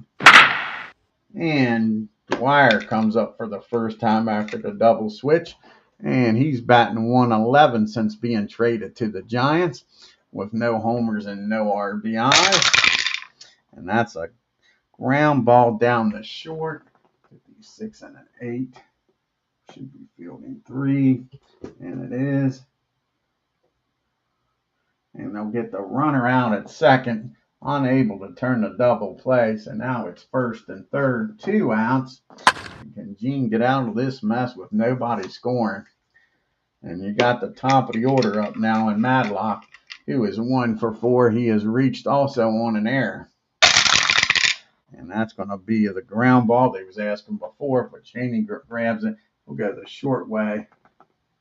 And Dwyer comes up for the first time after the double switch. And he's batting 111 since being traded to the Giants with no homers and no RBIs. And that's a ground ball down the short. 56 and an 8. Should be fielding 3. And it is. And they'll get the runner out at second, unable to turn the double play. So now it's first and third, 2 outs. And can Gene get out of this mess with nobody scoring? And you got the top of the order up now in Madlock, who is 1 for 4. He has reached also on an error. And that's going to be the ground ball they was asking before, but Cheney grabs it. We'll go the short way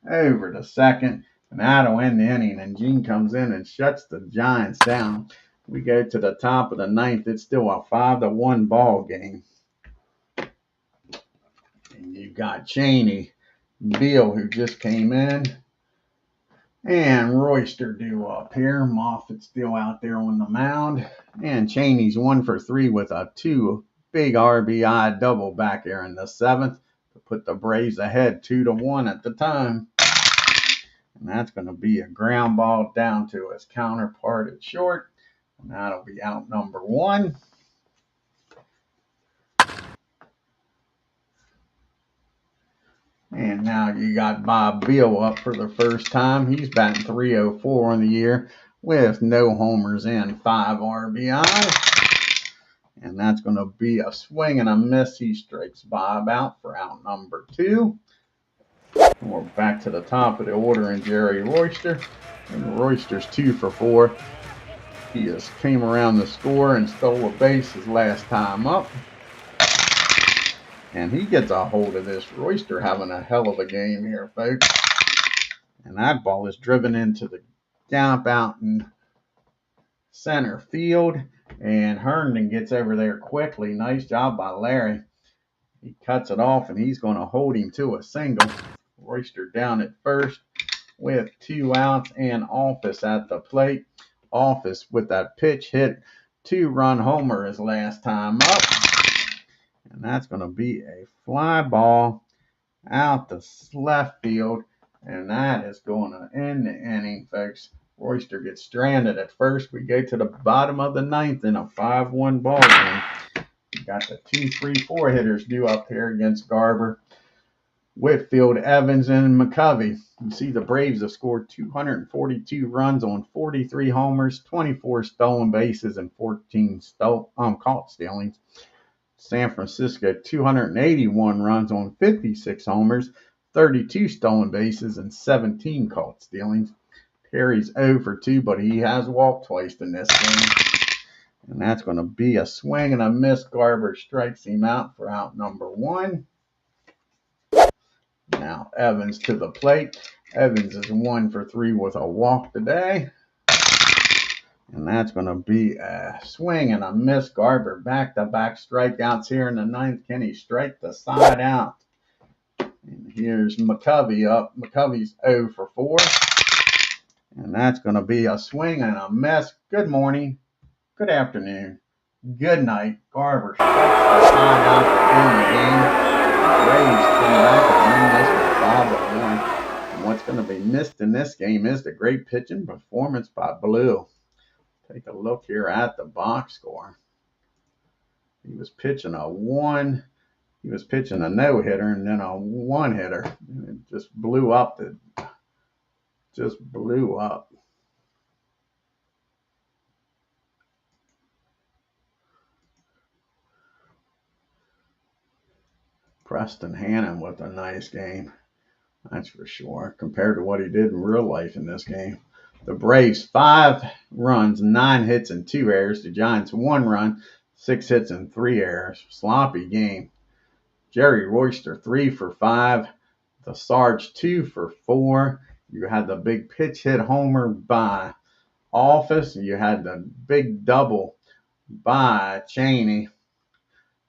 over to second. And that'll end the inning. And Gene comes in and shuts the Giants down. We go to the top of the ninth. It's still a 5-1 ball game. And you got Cheney, Beal, who just came in, and Royster due up here. Moffitt's still out there on the mound. And Cheney's 1 for 3 with a 2 big RBI double back there in the 7th to put the Braves ahead 2-1 at the time. And that's going to be a ground ball down to his counterpart at short. And that'll be out number 1. And now you got Bob Beal up for the first time. He's batting .304 on the year with no homers and 5 RBIs. And that's going to be a swing and a miss. He strikes Bob out for out number 2. And we're back to the top of the order in Jerry Royster. And Royster's 2 for 4. He just came around the score and stole a base his last time up. And he gets a hold of this. Royster having a hell of a game here, folks. And that ball is driven into the gap out in center field. And Herndon gets over there quickly. Nice job by Larry. He cuts it off, and he's going to hold him to a single. Royster down at first with 2 outs and Office at the plate. Office with that pitch hit 2-run homer his last time up. And that's going to be a fly ball out to left field. And that is going to end the inning, folks. Royster gets stranded at first. We go to the bottom of the 9th in a 5-1 ball game. We got the 2, 3, 4 hitters due up here against Garber, Whitfield, Evans, and McCovey. You see the Braves have scored 242 runs on 43 homers, 24 stolen bases, and 14 caught stealings. San Francisco, 281 runs on 56 homers, 32 stolen bases, and 17 caught stealings. Terry's 0 for 2, but he has walked twice in this game. And that's going to be a swing and a miss. Garber strikes him out for out number 1. Now Evans to the plate. Evans is 1 for 3 with a walk today. And that's going to be a swing and a miss. Garber back-to-back strikeouts here in the 9th. Can he strike the side out? And here's McCovey up. McCovey's 0 for 4. And that's going to be a swing and a miss. Good morning. Good afternoon. Good night. Garber strikes the side out to end the game. Braves come back and win this with 5-1. And what's going to be missed in this game is the great pitching performance by Blue. Take a look here at the box score. He was pitching a no-hitter and then a 1-hitter. And it just blew up. Preston HANNA with a nice game. That's for sure, compared to what he did in real life in this game. The Braves, 5 runs, 9 hits, and 2 errors. The Giants, 1 run, 6 hits and 3 errors. Sloppy game. Jerry Royster 3 for 5. The Sarge 2 for 4. You had the big pitch hit homer by Office. You had the big double by Cheney.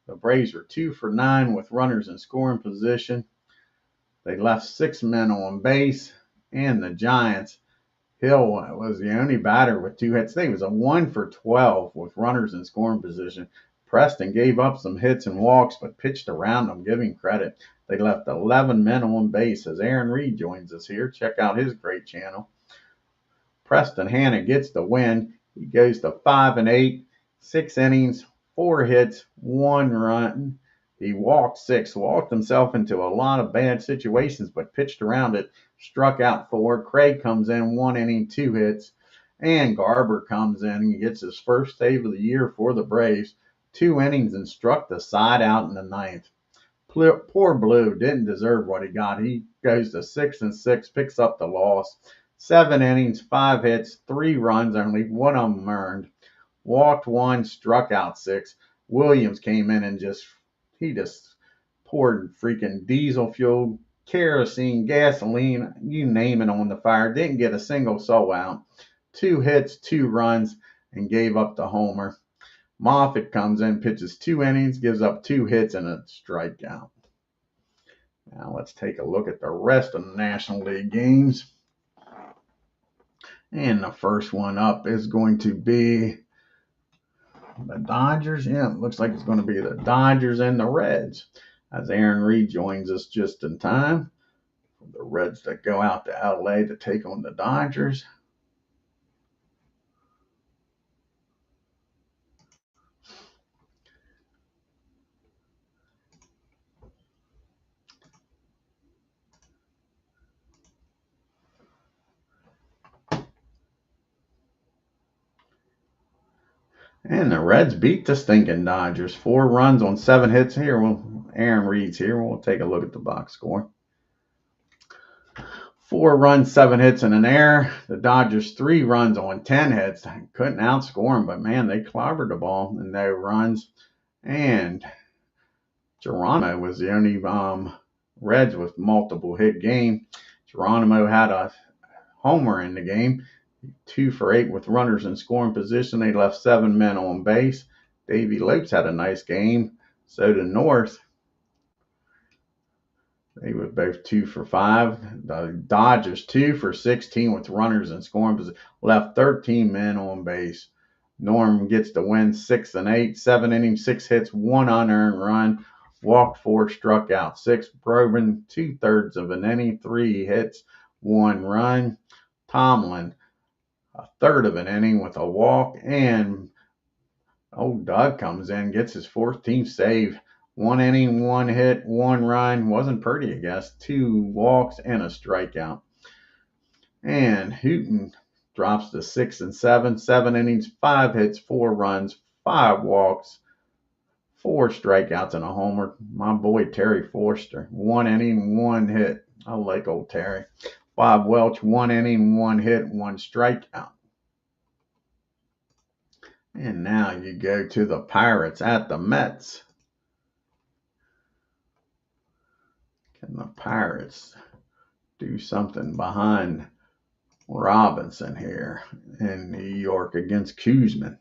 The Braves were 2 for 9 with runners in scoring position. They left 6 men on base. And the Giants, Hill was the only batter with 2 hits. They was a 1 for 12 with runners in scoring position. Preston gave up some hits and walks, but pitched around them. Give him credit. They left 11 men on base. As Aaron Reed joins us here, check out his great channel. Preston HANNA gets the win. He goes to 5-8, 6 innings, 4 hits, 1 run. He walked 6, walked himself into a lot of bad situations, but pitched around it, struck out 4. Craig comes in, 1 inning, 2 hits, and Garber comes in and gets his first save of the year for the Braves. 2 innings and struck the side out in the 9th. Poor Blue didn't deserve what he got. He goes to 6-6, picks up the loss. 7 innings, 5 hits, 3 runs, only 1 of them earned. Walked 1, struck out 6. Williams came in and just poured freaking diesel fuel, kerosene, gasoline, you name it, on the fire. Didn't get a single soul out. 2 hits, 2 runs, and gave up the homer. Moffitt comes in, pitches 2 innings, gives up 2 hits and a strikeout. Now let's take a look at the rest of the National League games. And the first one up is going to be the Dodgers. Yeah, it looks like it's going to be the Dodgers and the Reds. As Aaron Reed joins us just in time for the Reds to go out to LA to take on the Dodgers. And the Reds beat the stinking Dodgers. 4 runs on 7 hits here. Aaron Reed's here. We'll take a look at the box score. 4 runs, 7 hits, and an error. The Dodgers 3 runs on 10 hits. Couldn't outscore them, but man, they clobbered the ball in no runs. And Geronimo was the only Reds with multiple hit game. Geronimo had a homer in the game. 2 for 8 with runners in scoring position. They left 7 men on base. Davey Lopes had a nice game. So did North. They were both 2 for 5. The Dodgers 2 for 16 with runners in scoring position. Left 13 men on base. Norm gets the win 6-8. 7 innings, 6 hits, 1 unearned run. Walked 4, struck out 6. Brogan 2/3 of an inning, 3 hits, 1 run. Tomlin 1/3 of an inning with a walk, and old Doug comes in, gets his 14th save. 1 inning, 1 hit, 1 run. Wasn't pretty, I guess. 2 walks and a strikeout. And Hooten drops to 6-7. 7 innings, 5 hits, 4 runs, 5 walks, 4 strikeouts, and a homer. My boy Terry Forster. 1 inning, 1 hit. I like old Terry. Bob Welch, 1 inning, 1 hit, 1 strikeout. And now you go to the Pirates at the Mets. Can the Pirates do something behind Robinson here in New York against Koosman?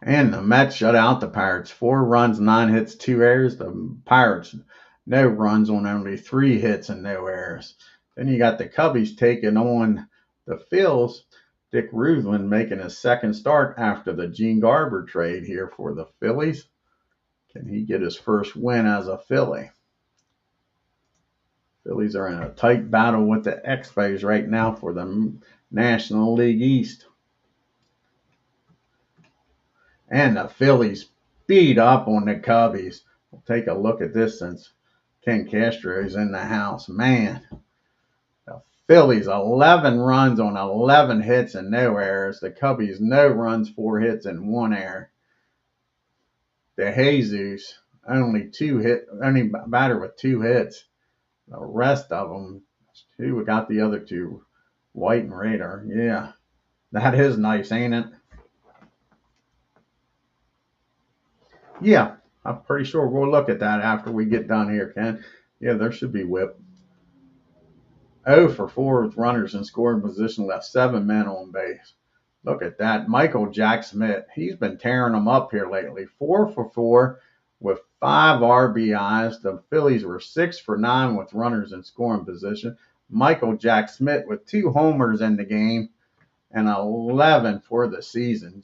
And the Mets shut out the Pirates. 4 runs, 9 hits, 2 errors. The Pirates, no runs on only 3 hits and no errors. Then you got the Cubbies taking on the Phils. Dick Ruthven making his second start after the Gene Garber trade here for the Phillies. Can he get his first win as a Philly? Phillies are in a tight battle with the Expos right now for the National League East. And the Phillies beat up on the Cubbies. We'll take a look at this since Ken Castro is in the house. Man, the Phillies 11 runs on 11 hits and no errors. The Cubbies no runs, 4 hits, and 1 error. De Jesus only batter with 2 hits. The rest of them, who got the other 2? White and Radar. Yeah. That is nice, ain't it? Yeah, I'm pretty sure we'll look at that after we get done here, Ken. Yeah, there should be whip. 0 for 4 with runners in scoring position, left 7 men on base. Look at that. Michael Jack Smith, he's been tearing them up here lately. 4 for 4 with 5 RBIs. The Phillies were 6 for 9 with runners in scoring position. Michael Jack Smith with 2 homers in the game and 11 for the season.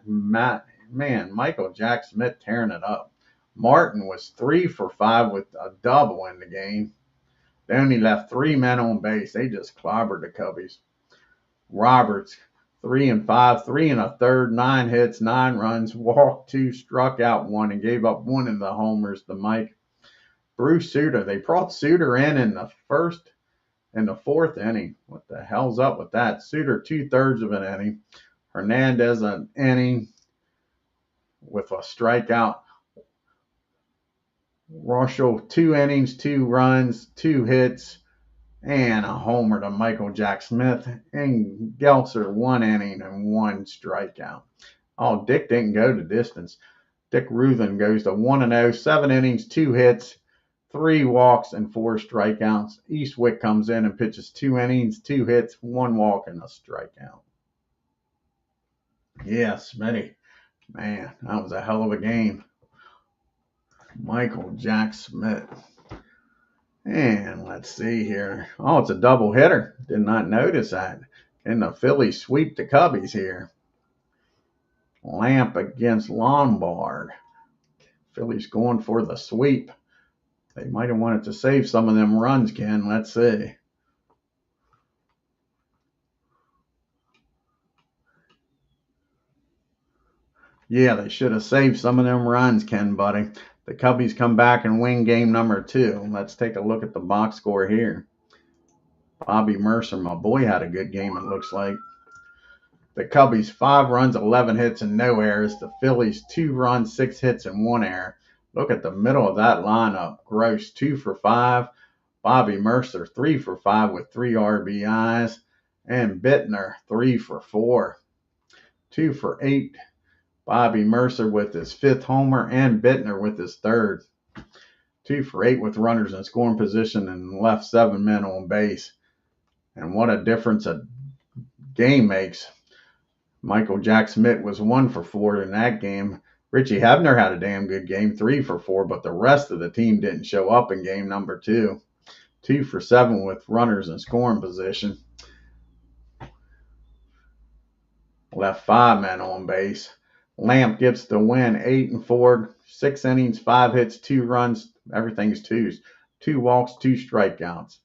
Michael Jack Smith tearing it up. Martin was 3 for 5 with a double in the game. They only left 3 men on base. They just clobbered the Cubbies. Roberts, 3 and 5, 3 and a third, 9 hits, 9 runs, walked 2, struck out 1, and gave up 1 of the homers to Mike. Bruce Sutter, they brought Sutter in the fourth inning. What the hell's up with that? Sutter 2/3 of an inning. Hernandez an inning with a strikeout. Russell 2 innings, 2 runs, 2 hits, and a homer to Michael Jack Smith. And Gelser 1 inning and 1 strikeout. Oh, Dick didn't go the distance. Dick Ruthen goes to 1-0, 7 innings, 2 hits, 3 walks, and 4 strikeouts. Eastwick comes in and pitches 2 innings, 2 hits, 1 walk, and a strikeout. Yeah, Smitty. Man, that was a hell of a game. Michael Jack Smith. And let's see here. Oh, it's a double hitter. Did not notice that. And the Phillies sweep the Cubbies here. Lamp against Lombard. Phillies going for the sweep. They might have wanted to save some of them runs, Ken. Let's see. Yeah, they should have saved some of them runs, Ken, buddy. The Cubbies come back and win game number 2. Let's take a look at the box score here. Bobby Mercer, my boy, had a good game, it looks like. The Cubbies, 5 runs, 11 hits, and no errors. The Phillies, 2 runs, 6 hits, and 1 error. Look at the middle of that lineup. Gross, 2 for 5. Bobby Mercer, 3 for 5 with 3 RBIs. And Bittner, 3 for 4. 2 for 8. Bobby Mercer with his 5th homer, and Bittner with his 3rd. 2 for 8 with runners in scoring position and left 7 men on base. And what a difference a game makes. Michael Jack Smith was 1 for 4 in that game. Richie Hebner had a damn good game, 3 for 4, but the rest of the team didn't show up in game number 2. 2 for 7 with runners in scoring position. Left 5 men on base. Lamp gets the win, 8 and 4, 6 innings, 5 hits, 2 runs, everything's 2s. 2 walks, 2 strikeouts.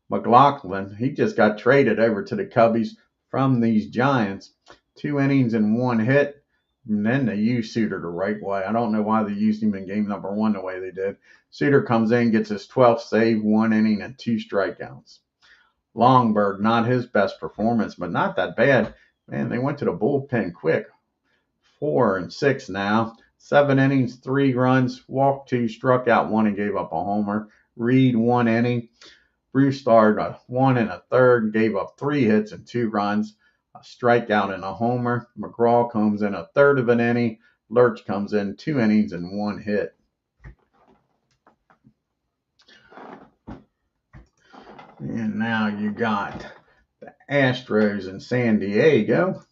McLaughlin, he just got traded over to the Cubbies from these Giants. 2 innings and 1 hit, and then they used Sutter the right way. I don't know why they used him in game number 1 the way they did. Sutter comes in, gets his 12th save, 1 inning, and 2 strikeouts. Longberg, not his best performance, but not that bad. Man, they went to the bullpen quick. 4 and 6 now. 7 innings, 3 runs, walked 2, struck out 1, and gave up a homer. Reed, 1 inning. Bruce started 1 and a third, gave up 3 hits and 2 runs, a strikeout and a homer. McGraw comes in 1/3 of an inning. Lurch comes in 2 innings and 1 hit. And now you got the Astros in San Diego.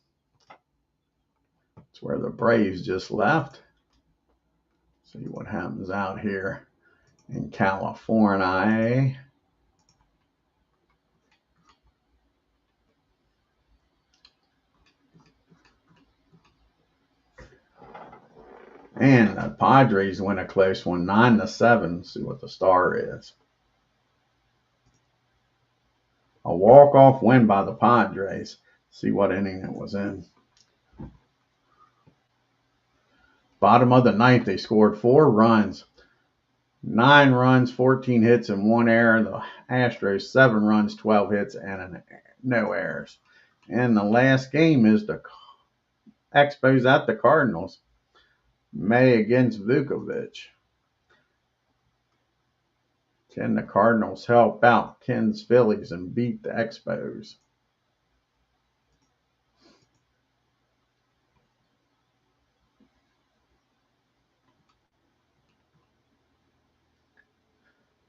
It's where the Braves just left. See what happens out here in California. And the Padres win a close one, 9-7. See what the star is. A walk-off win by the Padres. See what inning it was in. Bottom of the ninth, they scored 4 runs. 9 runs, 14 hits, and 1 error. The Astros, 7 runs, 12 hits, and no errors. And the last game is the Expos at the Cardinals. May against Vukovic. Can the Cardinals help out Ken's Phillies and beat the Expos?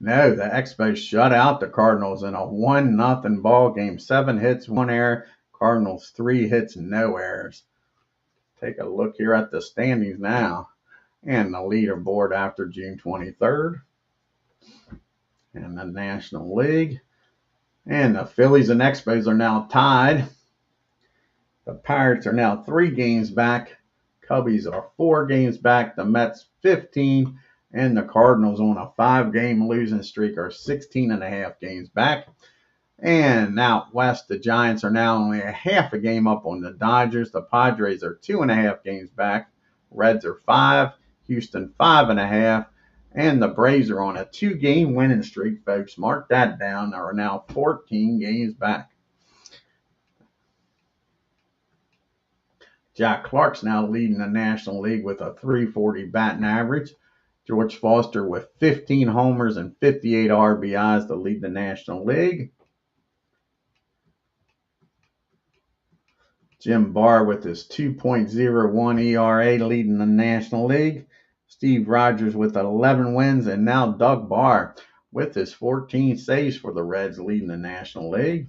No, the Expos shut out the Cardinals in a 1-0 ball game. 7 hits, 1 error. Cardinals 3 hits, no errors. Take a look here at the standings now and the leaderboard after June 23rd in the National League. And the Phillies and Expos are now tied. The Pirates are now 3 games back. Cubbies are 4 games back. The Mets 15. And the Cardinals on a 5-game losing streak are 16.5 games back. And out west, the Giants are now only a half a game up on the Dodgers. The Padres are 2.5 games back. Reds are 5. Houston 5.5. And the Braves are on a 2-game winning streak, folks. Mark that down. They are now 14 games back. Jack Clark's now leading the National League with a .340 batting average. George Foster with 15 homers and 58 RBIs to lead the National League. Jim Barr with his 2.01 ERA leading the National League. Steve Rogers with 11 wins, and now Doug Barr with his 14 saves for the Reds leading the National League.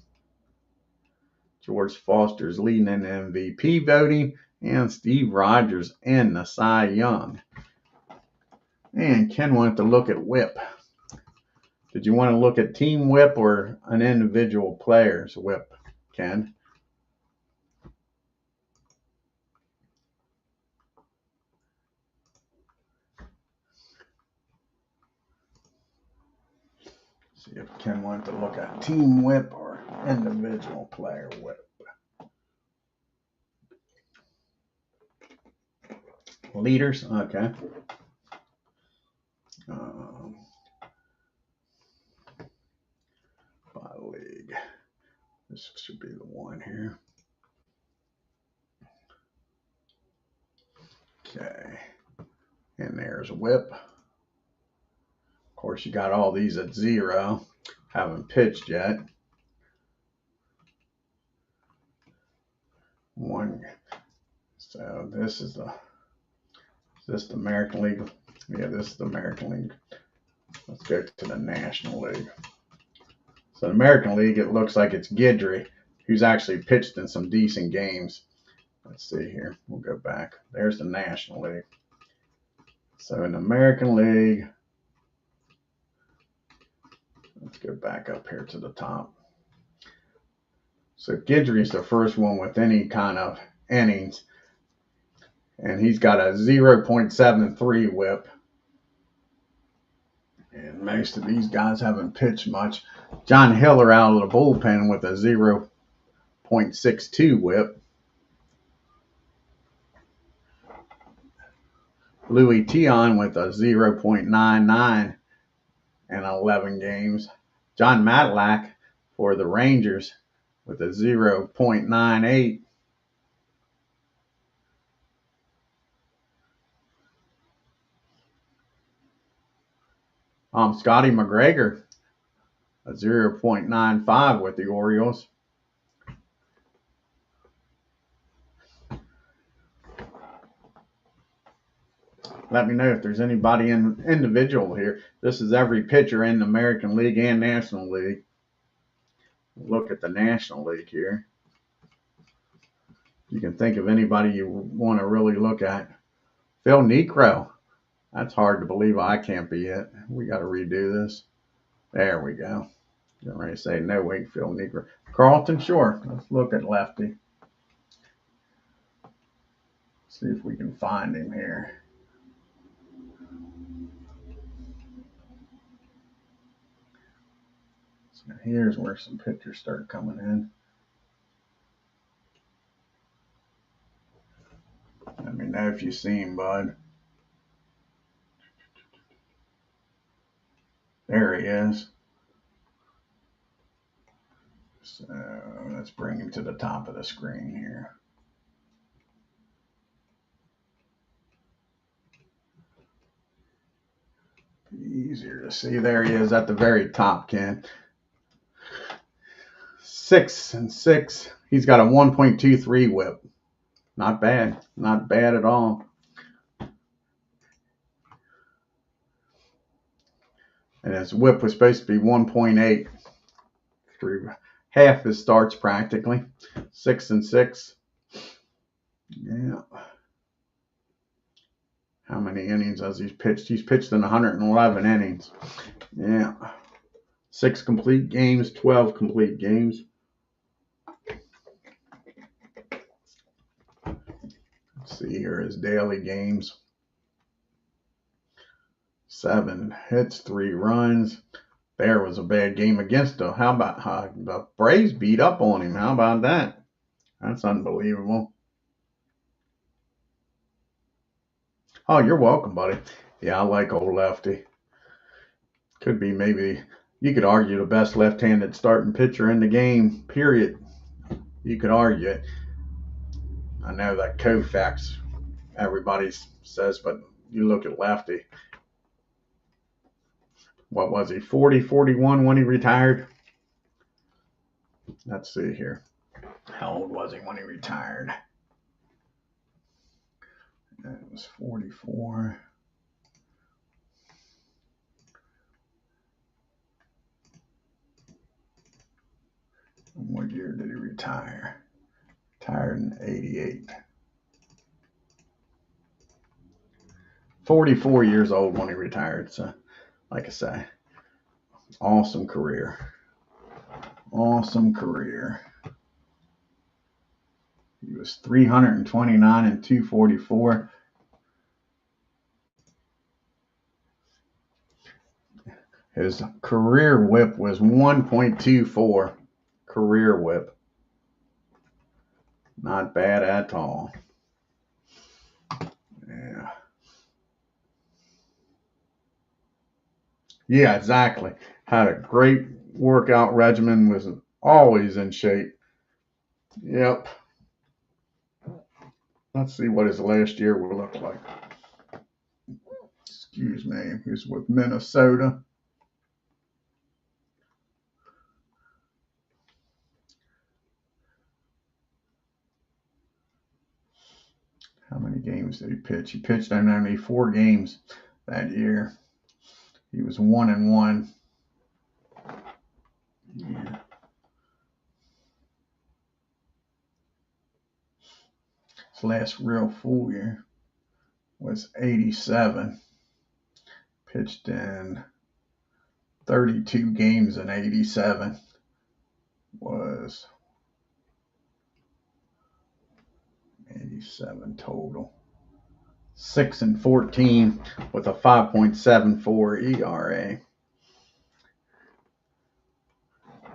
George Foster's leading in MVP voting, and Steve Rogers in the Cy Young. And Ken wanted to look at WHIP. Did you want to look at team WHIP or an individual player's WHIP, Ken? See if Ken wanted to look at team WHIP or individual player WHIP. Leaders, okay. By league. This should be the one here. Okay. And there's WHIP. Of course, you got all these at 0. Haven't pitched yet. One. So this is the American League. Yeah, this is the American League. Let's go to the National League. So the American League, it looks like it's Guidry, who's actually pitched in some decent games. Let's see here. We'll go back. There's the National League. So in the American League, let's go back up here to the top. So Guidry's the first one with any kind of innings. And he's got a 0.73 WHIP. And most of these guys haven't pitched much. John Hiller out of the bullpen with a 0.62 WHIP. Louis Tion with a 0.99 in 11 games. John Matlack for the Rangers with a 0.98. Scotty McGregor, a 0.95 with the Orioles. Let me know if there's anybody individual here. This is every pitcher in the American League and National League. Look at the National League here. You can think of anybody you want to really look at. Phil Niekro. That's hard to believe I can't be it. We got to redo this. There we go. Getting ready to say, no, wait, Phil Niekro. Carlton Shore. Let's look at lefty. See if we can find him here. So here's where some pictures start coming in. Let me know if you see him, bud. There he is. So let's bring him to the top of the screen here. Be easier to see. There he is at the very top, Ken. 6-6. He's got a 1.23 WHIP. Not bad. Not bad at all. And his whip was supposed to be 1.8 through half his starts practically. 6-6. Yeah. How many innings has he pitched? He's pitched in 111 innings. Yeah. 6 complete games, 12 complete games. Let's see here his daily games. 7 hits, 3 runs. There was a bad game against him. How about the Braves beat up on him? How about that? That's unbelievable. Oh, you're welcome, buddy. Yeah, I like old Lefty. Could be maybe, you could argue, the best left-handed starting pitcher in the game, period. You could argue it. I know that Koufax, everybody says, but you look at Lefty. What was he, 40, 41 when he retired? Let's see here. How old was he when he retired? It was 44. What year did he retire? Retired in 88. 44 years old when he retired. So, like I say, awesome career. Awesome career. He was 329 and 244. His career whip was 1.24. Career whip. Not bad at all. Yeah. Yeah, exactly. Had a great workout regimen, was always in shape. Yep. Let's see what his last year will look like. Excuse me. He's with Minnesota. How many games did he pitch? He pitched in only 4 games that year. He was 1-1. Yeah. His last real full year was 87. Pitched in 32 games in 87. Was 87 total. 6-14 with a 5.74 ERA.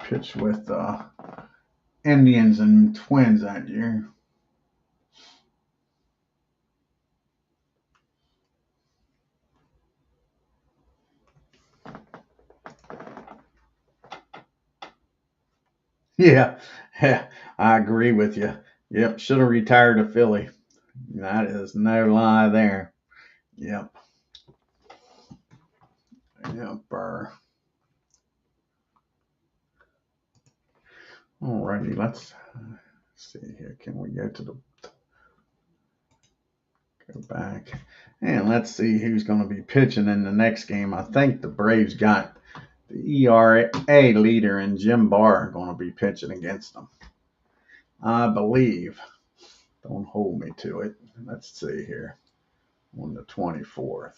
Pitched with Indians and Twins that year. Yeah, I agree with you. Yep, should have retired to Philly. That is no lie there. Yep. Yep. Alrighty, let's see here. Can we go back and let's see who's going to be pitching in the next game. I think the Braves got the ERA leader and Jim Barr going to be pitching against them. I believe. Don't hold me to it. Let's see here. On the 24th.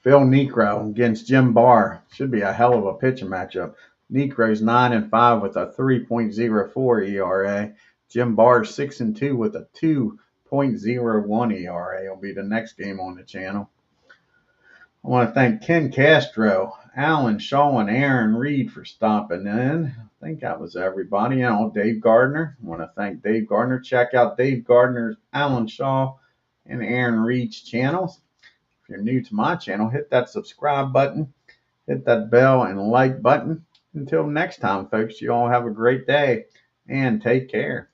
Phil Niekro against Jim Barr. Should be a hell of a pitching matchup. Niekro's 9-5 with a 3.04 ERA. Jim Barr 6-2 with a 2.01 ERA. Will be the next game on the channel. I want to thank Ken Castro, Alan Shaw, and Aaron Reed for stopping in. I think that was everybody. Dave Gardner. I want to thank Dave Gardner. Check out Dave Gardner's, Alan Shaw, and Aaron Reed's channels. If you're new to my channel, hit that subscribe button, hit that bell and like button. Until next time, folks, you all have a great day and take care.